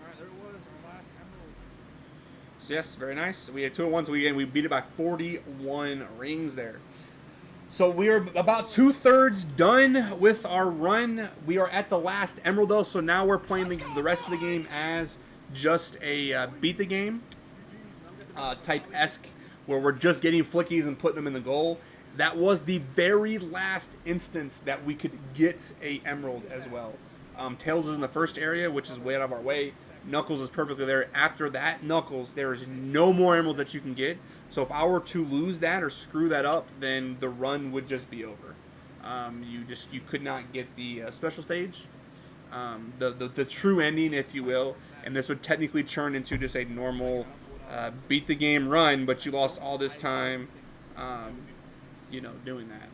All right, there it was, our last emerald. So yes, very nice. We had 2 at 1, so we beat it by 41 rings there. So we are about 2/3 done with our run. We are at the last emerald though, so now we're playing the rest of the game as just a beat the game type-esque, where we're just getting flickies and putting them in the goal. That was the very last instance that we could get a emerald as well. Tails is in the first area, which is way out of our way. Knuckles is perfectly there. After that, Knuckles, there is no more emeralds that you can get. So if I were to lose that or screw that up, then the run would just be over. You could not get the special stage, the true ending, if you will, and this would technically turn into just a normal beat the game run, but you lost all this time, doing that.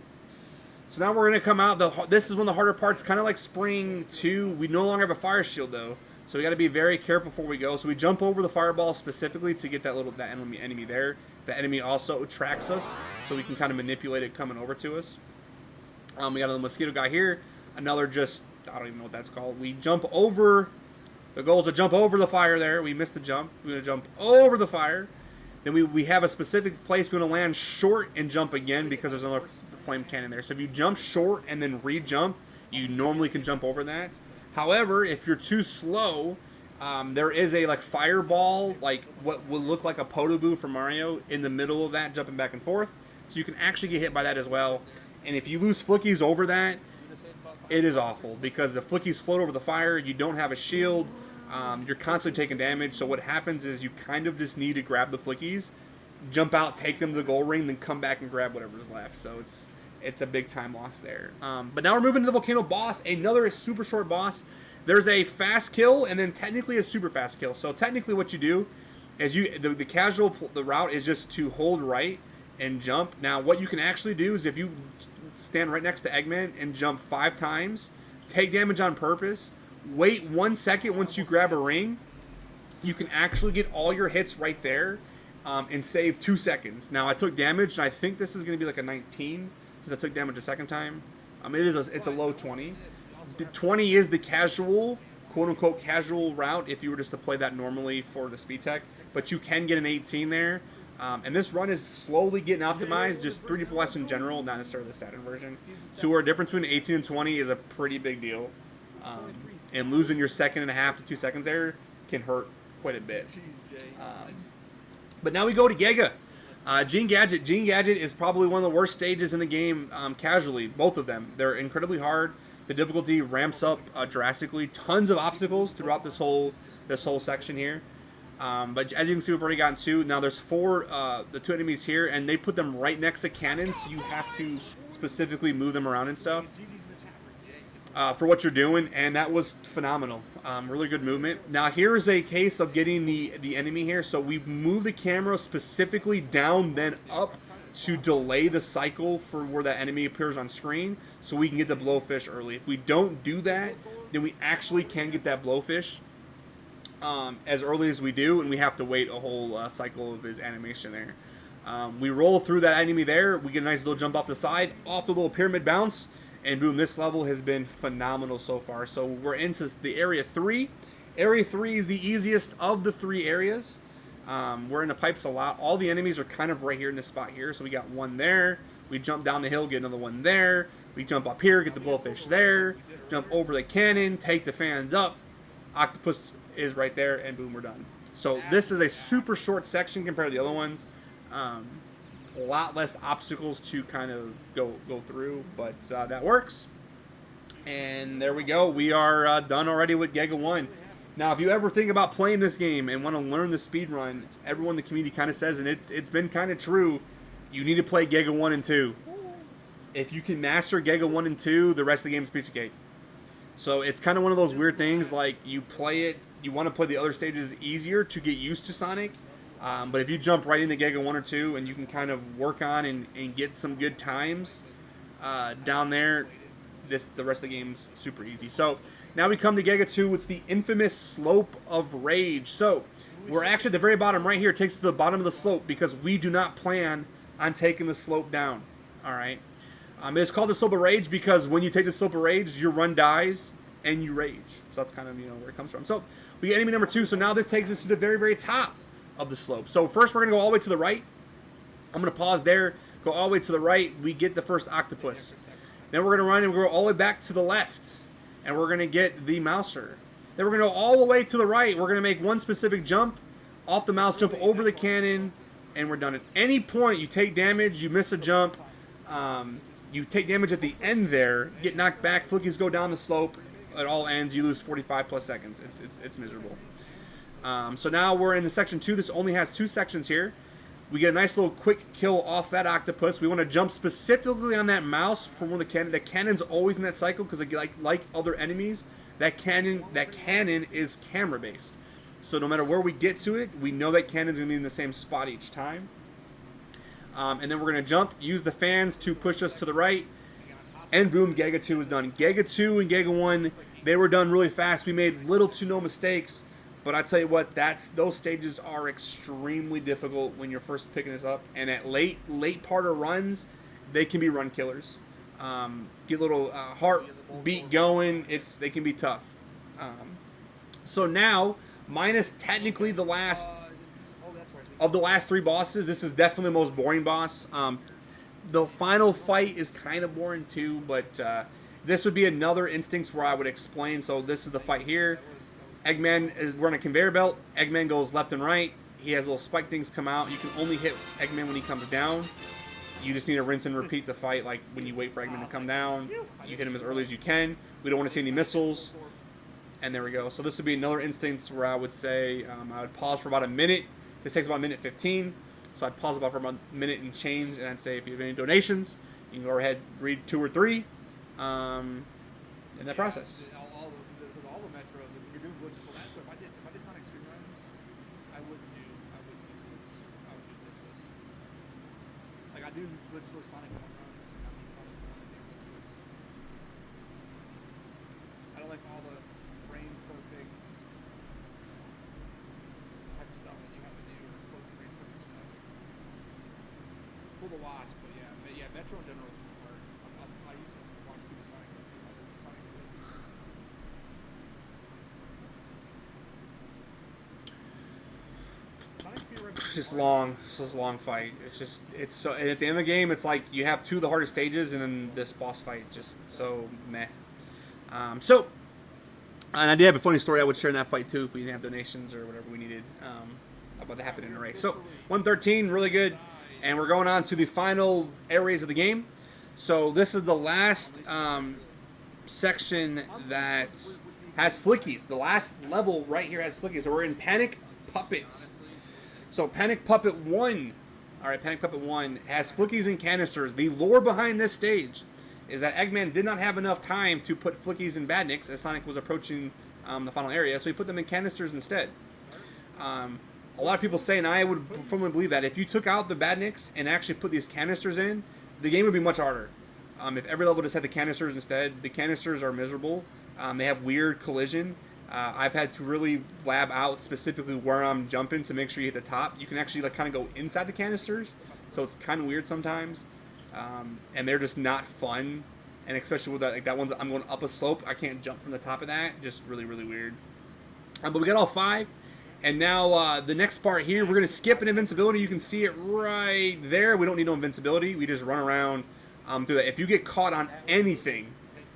So now we're going to come out. This is one of the harder parts, kind of like Spring 2. We no longer have a fire shield, though. So we got to be very careful before we go. So we jump over the fireball specifically to get that enemy there. The enemy also tracks us, so we can kind of manipulate it coming over to us. We got a little mosquito guy here. Another I don't even know what that's called. We jump over. The goal is to jump over the fire there. We missed the jump. We're going to jump over the fire. Then we have a specific place we're going to land short and jump again because there's another flame cannon there. So if you jump short and then re-jump, you normally can jump over that. However, if you're too slow, there is a fireball, like what would look like a Podoboo from Mario, in the middle of that, jumping back and forth. So you can actually get hit by that as well. And if you lose flickies over that, it is awful because the flickies float over the fire. You don't have a shield. You're constantly taking damage. So what happens is you kind of just need to grab the flickies, jump out, take them to the goal ring, then come back and grab whatever's left. So it's a big time loss there. But now we're moving to the volcano boss, another super short boss. There's a fast kill and then technically a super fast kill. So technically what you do is the casual the route is just to hold right and jump. Now what you can actually do is if you stand right next to Eggman and jump 5 times, take damage on purpose, wait 1 second once you grab a ring, you can actually get all your hits right there and save 2 seconds. Now I took damage and I think this is going to be like a 19 since I took damage a second time. It's a low 20. 20 is the casual, quote-unquote casual route if you were just to play that normally for the speed tech, but you can get an 18 there. And this run is slowly getting optimized, just 3D Plus in general, not necessarily the Saturn version. So where a difference between 18 and 20 is a pretty big deal. And losing your 1.5 to 2 seconds there can hurt quite a bit. But now we go to Giga. Gene Gadget. Gene Gadget is probably one of the worst stages in the game casually. Both of them. They're incredibly hard. The difficulty ramps up drastically. Tons of obstacles throughout this whole section here. But as you can see, we've already gotten 2. Now there's 4, the 2 enemies here, and they put them right next to cannons, so you have to specifically move them around and stuff for what you're doing, and that was phenomenal. Really good movement. Now here's a case of getting the enemy here. So we move the camera specifically down, then up to delay the cycle for where that enemy appears on screen, so we can get the blowfish early. If we don't do that, then we actually can get that blowfish as early as we do, and we have to wait a whole cycle of his animation there. We roll through that enemy there. We get a nice little jump off the side, off the little pyramid bounce, and boom, this level has been phenomenal so far. So we're into the Area 3. Area 3 is the easiest of the 3 areas. We're in the pipes a lot. All the enemies are kind of right here in this spot here. So we got one there. We jump down the hill, get another one there. We jump up here, get the blowfish there. Jump over the cannon, take the fans up. Octopus is right there, and boom, we're done. So this is a super short section compared to the other ones. A lot less obstacles to kind of go through, but that works. And there we go. We are done already with Giga 1. Now, if you ever think about playing this game and want to learn the speed run, everyone in the community kind of says, and it's been kind of true, you need to play Giga 1 and 2. If you can master Giga 1 and 2, the rest of the game is a piece of cake. So it's kind of one of those weird things, like you play it, you want to play the other stages easier to get used to Sonic. But if you jump right into Giga 1 or 2 and you can kind of work on and get some good times down there, the rest of the game's super easy. So now we come to Giga 2. It's the infamous Slope of Rage. So we're actually at the very bottom right here. It takes us to the bottom of the slope because we do not plan on taking the slope down. All right. It's called the Slope of Rage because when you take the Slope of Rage, your run dies and you rage. So that's kind of where it comes from. So we get enemy number 2. So now this takes us to the very, very top of the slope. So first we're going to go all the way to the right. I'm going to pause there, go all the way to the right. We get the first octopus. Then we're going to run and go all the way back to the left. And we're going to get the mouser. Then we're going to go all the way to the right. We're going to make one specific jump off the mouse, jump over the cannon, and we're done. At any point you take damage, you miss a jump, you take damage at the end there, get knocked back, flickies go down the slope, it all ends, you lose 45 plus seconds. It's miserable. So now we're in the section 2. This only has 2 sections here. We get a nice little quick kill off that octopus. We want to jump specifically on that mouse from where the cannon. The cannon's always in that cycle because like other enemies, that cannon is camera based. So no matter where we get to it, we know that cannon's gonna be in the same spot each time. And then we're gonna jump, use the fans to push us to the right, and boom, Giga 2 is done. Giga 2 and Giga 1, they were done really fast. We made little to no mistakes. But I tell you what, those stages are extremely difficult when you're first picking this up, and at late part of runs, they can be run killers. Get a little heartbeat going. They can be tough. So now, minus technically the last of the last 3 bosses, this is definitely the most boring boss. The final fight is kind of boring too, but this would be another instance where I would explain. So this is the fight here. Eggman we're on a conveyor belt. Eggman goes left and right. He has little spike things come out. You can only hit Eggman when he comes down. You just need to rinse and repeat the fight. Like when you wait for Eggman to come down, you hit him as early as you can. We don't want to see any missiles. And there we go. So this would be another instance where I would say I would pause for about a minute. This takes about a minute 15. So I'd pause about for about a minute and change. And I'd say if you have any donations, you can go ahead, read 2 or 3 in that process. All the metros, if you're doing glitches, so that's if I did Sonic 2 runs, I wouldn't do glitch. I would do glitchless. Like I do glitchless Sonic 1 runs, and I mean Sonic 1 and do glitchless. I don't like all the frame perfect type of stuff that you have to do, or close to frame perfect stuff. It's cool to watch, but yeah, Metro in general is hard. I used to watch Super Sonic and do other Sonic glitches. Sonic speedrun It's just long. It's just a long fight. It's so. And at the end of the game, it's like you have 2 of the hardest stages, and then this boss fight just so meh. And I did have a funny story I would share in that fight too if we didn't have donations or whatever we needed about to happen in a race. So 113, really good, and we're going on to the final areas of the game. So this is the last section that has flickies. The last level right here has flickies. So we're in Panic Puppets. So Panic Puppet 1, all right, Panic Puppet 1 has flickies and canisters. The lore behind this stage is that Eggman did not have enough time to put flickies and badniks as Sonic was approaching the final area, so he put them in canisters instead. A lot of people say, and I would firmly believe that, if you took out the badniks and actually put these canisters in, the game would be much harder. If every level just had the canisters instead, the canisters are miserable. They have weird collision. I've had to really lab out specifically where I'm jumping to make sure you hit the top. You can actually like kind of go inside the canisters, so it's kind of weird sometimes. And they're just not fun, and especially with that, like that one's I'm going up a slope, I can't jump from the top of that, just really weird. But we got all 5, and now the next part here, we're gonna skip an invincibility. You can see it right there. We don't need no invincibility. We just run around through that. If you get caught on anything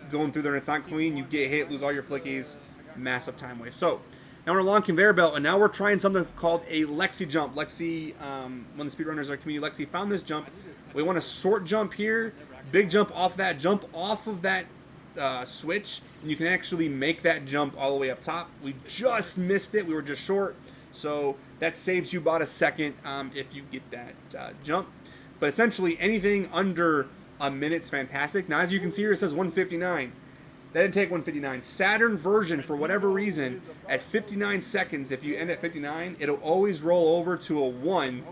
going through there and it's not clean, you get hit, lose all your flickies, massive time waste. So now we're along conveyor belt, and now we're trying something called a Lexi jump. Lexi, one of the speedrunners in our community, Lexi, found this jump. We want a short jump here, big jump off that, jump off of that switch, and you can actually make that jump all the way up top. We just missed it. We were just short, so that saves you about a second if you get that jump. But essentially, anything under a minute's fantastic. Now, as you can see here, it says 159. That didn't take 159. Saturn version, for whatever reason, at 59 seconds, if you end at 59, it'll always roll over to a 1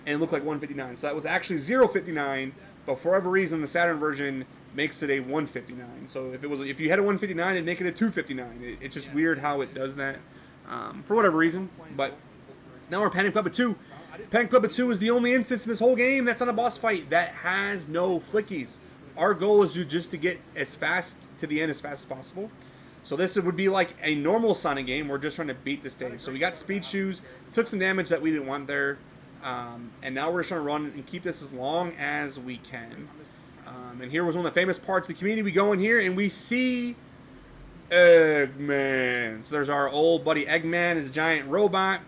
and look like 159. So that was actually 059, but for whatever reason, the Saturn version makes it a 159. So if you had a 159, it'd make it a 259. It's just weird how it does that for whatever reason. But now we're Panic Puppet 2. Panic Puppet 2 is the only instance in this whole game that's on a boss fight that has no flickies. Our goal is just to get as fast to the end as fast as possible. So this would be like a normal Sonic game. We're just trying to beat the stage. So we got speed shoes, took some damage that we didn't want there, and now we're just trying to run and keep this as long as we can. And here was one of the famous parts of the community. We go in here and we see Eggman. So there's our old buddy Eggman, his giant robot.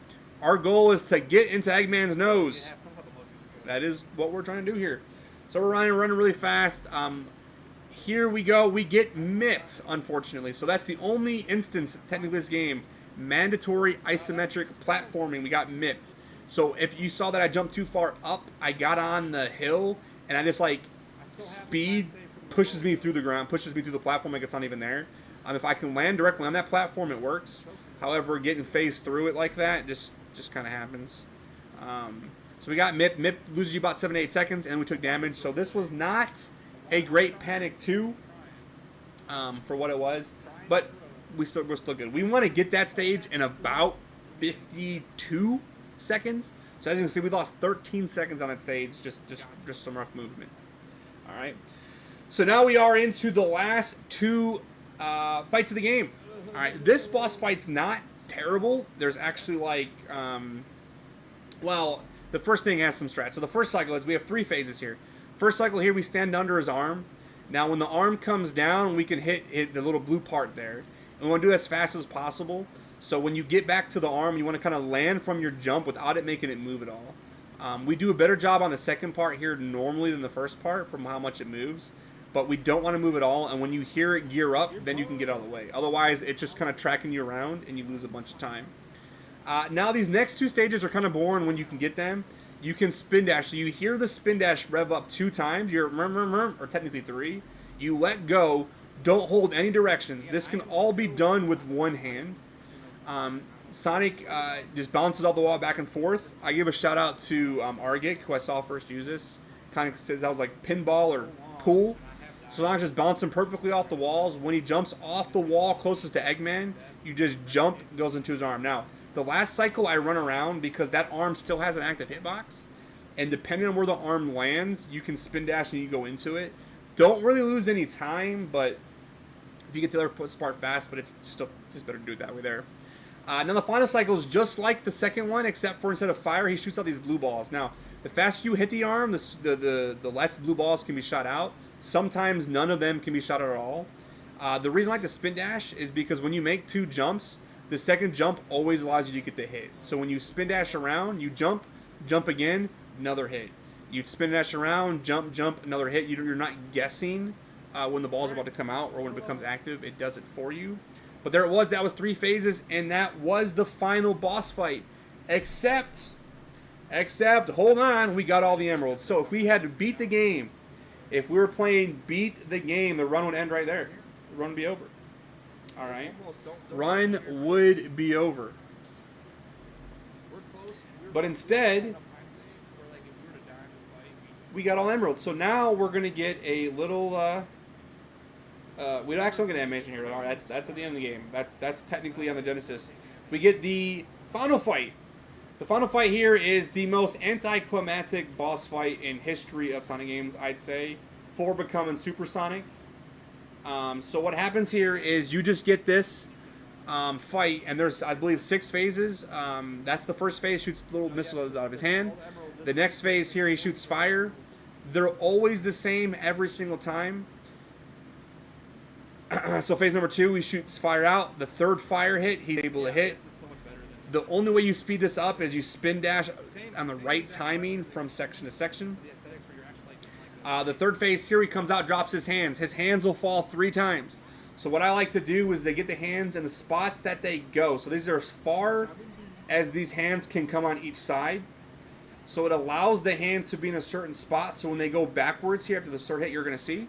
Our goal is to get into Eggman's nose. That is what we're trying to do here. So we're running really fast. Here we go. We get mipped, unfortunately. So that's the only instance, technically, this game. Mandatory isometric platforming. We got mipped. So if you saw that I jumped too far up, I got on the hill, and I just, like, speed pushes me through the ground, pushes me through the platform like it's not even there. If I can land directly on that platform, it works. However, getting phased through it like that just kind of happens. So we got Mip. Mip loses you about 7 to 8 seconds, and we took damage. So this was not a great Panic 2 for what it was, but we're still good. We want to get that stage in about 52 seconds. So as you can see, we lost 13 seconds on that stage, just some rough movement. All right. So now we are into the last 2 fights of the game. All right. This boss fight's not terrible. There's actually like, well, the first thing has some strats. So the first cycle is we have 3 phases here. First cycle here, we stand under his arm. Now when the arm comes down, we can hit the little blue part there. And we want to do it as fast as possible. So when you get back to the arm, you want to kind of land from your jump without it making it move at all. We do a better job on the second part here normally than the first part from how much it moves. But we don't want to move at all, and when you hear it gear up, then you can get out of the way. Otherwise, it's just kind of tracking you around, and you lose a bunch of time. Now, these next two stages are kind of boring when you can get them. You can spin dash. So you hear the spin dash rev up 2 times. You're or technically 3. You let go. Don't hold any directions. This can all be done with one hand. Sonic just bounces off the wall back and forth. I give a shout out to Argic, who I saw first use this. Kind of says that was like pinball or pool. So Sonic's just bouncing perfectly off the walls. When he jumps off the wall closest to Eggman, you just jump, goes into his arm. Now, the last cycle I run around because that arm still has an active hitbox. And depending on where the arm lands, you can spin dash and you go into it. Don't really lose any time, but if you get the other part fast, but it's still just better to do it that way there. Now the final cycle is just like the second one, except for instead of fire, he shoots out these blue balls. Now, the faster you hit the arm, the less blue balls can be shot out. Sometimes none of them can be shot at all. The reason I like the spin dash is because when you make 2 jumps, the second jump always allows you to get the hit. So when you spin dash around, you jump again, another hit. You spin dash around, jump, another hit. You're not guessing when the ball's about to come out or when it becomes active. It does it for you. But there it was. That was 3 phases, and that was the final boss fight. Except, hold on, we got all the emeralds. So if we had to beat the game, if we were playing beat the game, the run would end right there. The run would be over. All right? Run would be over. But instead, we got all emeralds. So now we're going to get a little... we don't actually get an animation here. That's at the end of the game. That's technically on the Genesis. We get the final fight. The final fight here is the most anticlimactic boss fight in history of Sonic games, I'd say, for becoming Supersonic. So what happens here is you just get this fight, and there's, I believe, 6 phases. That's the first phase, shoots little missiles out of his hand. The next phase here, he shoots fire. They're always the same every single time. So phase number 2, he shoots fire out. The third fire hit, he's able to hit. The only way you speed this up is you spin dash on the right timing from section to section. The third phase here, he comes out, drops his hands. His hands will fall 3 times. So what I like to do is they get the hands in the spots that they go. So these are as far as these hands can come on each side. So it allows the hands to be in a certain spot. So when they go backwards here after the third hit, you're going to see.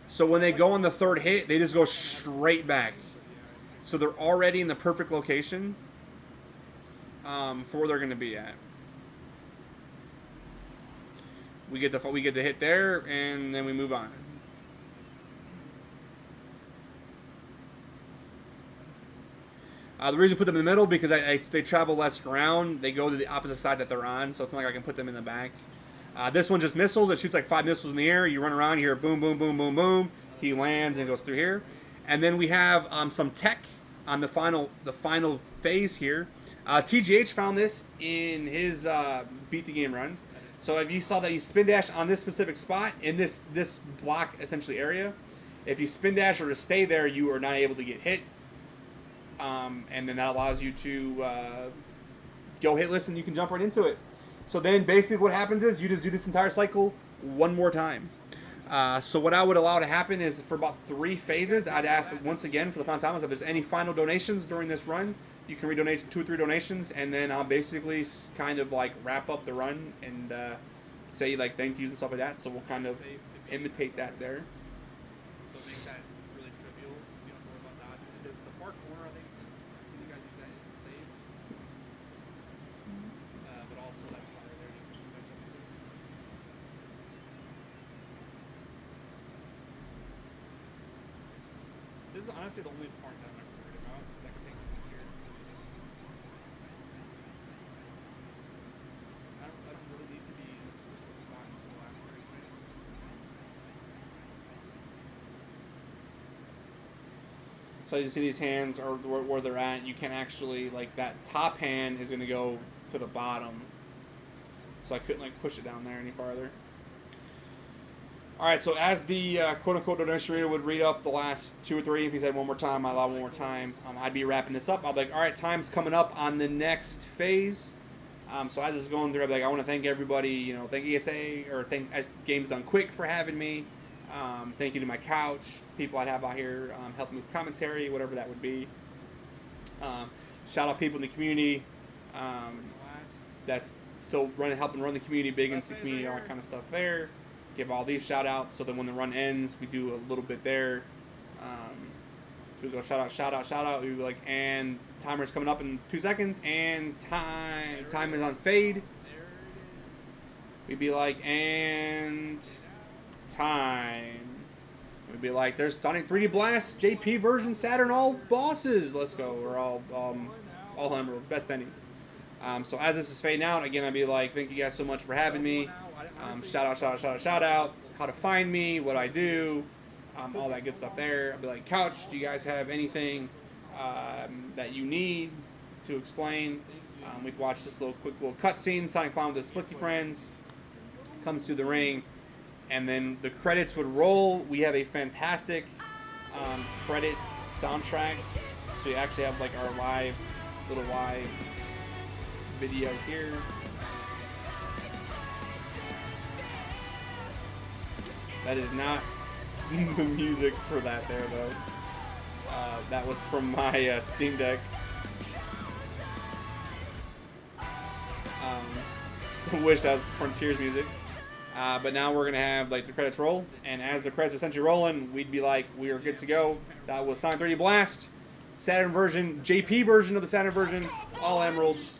So when they go on the third hit, they just go straight back. So they're already in the perfect location for where they're going to be at. We get the hit there, and then we move on. The reason I put them in the middle because they travel less ground. They go to the opposite side that they're on, so it's not like I can put them in the back. This one just missiles. It shoots like 5 missiles in the air. You run around, you hear boom, boom, boom, boom, boom. He lands and goes through here. And then we have some tech on the final phase here. TGH found this in his beat the game runs. So if you saw that you spin dash on this specific spot in this block essentially area, if you spin dash or just stay there, you are not able to get hit. And then that allows you to go hitless and you can jump right into it. So then basically what happens is you just do this entire cycle one more time. So what I would allow to happen is for about 3 phases, I'd ask once again for the final time if there's any final donations during this run. You can redonate 2 or 3 donations, and then I'll basically kind of like wrap up the run and say like thank yous and stuff like that. So we'll kind of imitate that there. So it makes that really trivial. You don't worry about dodging. The far corner, I think, I've seen you guys use that. It's safe. But also that fire there, you can switch up to. This is honestly the only part that I'm ever worried about. Because I can take it here. I don't really need to be in a specific spot until the last part anyways. So you see these hands are where they're at. You can actually, like, that top hand is going to go to the bottom. So I couldn't, like, push it down there any farther. Alright, so as the quote-unquote donation reader would read up the last 2 or 3, if he said one more time, I allow one more time, I'd be wrapping this up. I'll be like, alright, time's coming up on the next phase. So as it's going through, I'd be like, I want to thank everybody, you know, thank ESA, or thank Games Done Quick for having me. Thank you to my couch, people I'd have out here helping with commentary, whatever that would be. Shout out people in the community that's still helping run the community, big into the community, all that kind of stuff there. Give all these shout outs, so then when the run ends, we do a little bit there. So we go shout out. We be like, and timer's coming up in 2 seconds, and time is on fade. We'd be like, and time. We'd be like, there's Sonic 3D Blast, JP version, Saturn, all bosses. Let's go. We're all emeralds, best ending. So as this is fading out, again, I'd be like, thank you guys so much for having me. Shout out, how to find me, what I do, all that good stuff there. I'd be like, couch, do you guys have anything that you need to explain? We'd watch this quick little cutscene. Sonic Clown with his flicky friends comes through the ring, and then the credits would roll. We have a fantastic credit soundtrack. So you actually have like our little live video here. That is not the music for that there, though. That was from my Steam Deck. Wish that was Frontiers music. But now we're going to have like the credits roll. And as the credits are essentially rolling, we'd be like, we are good to go. That was Sonic 3D Blast. Saturn version, JP version of the Saturn version. All emeralds.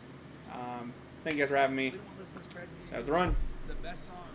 Thank you guys for having me. That was the run. The best song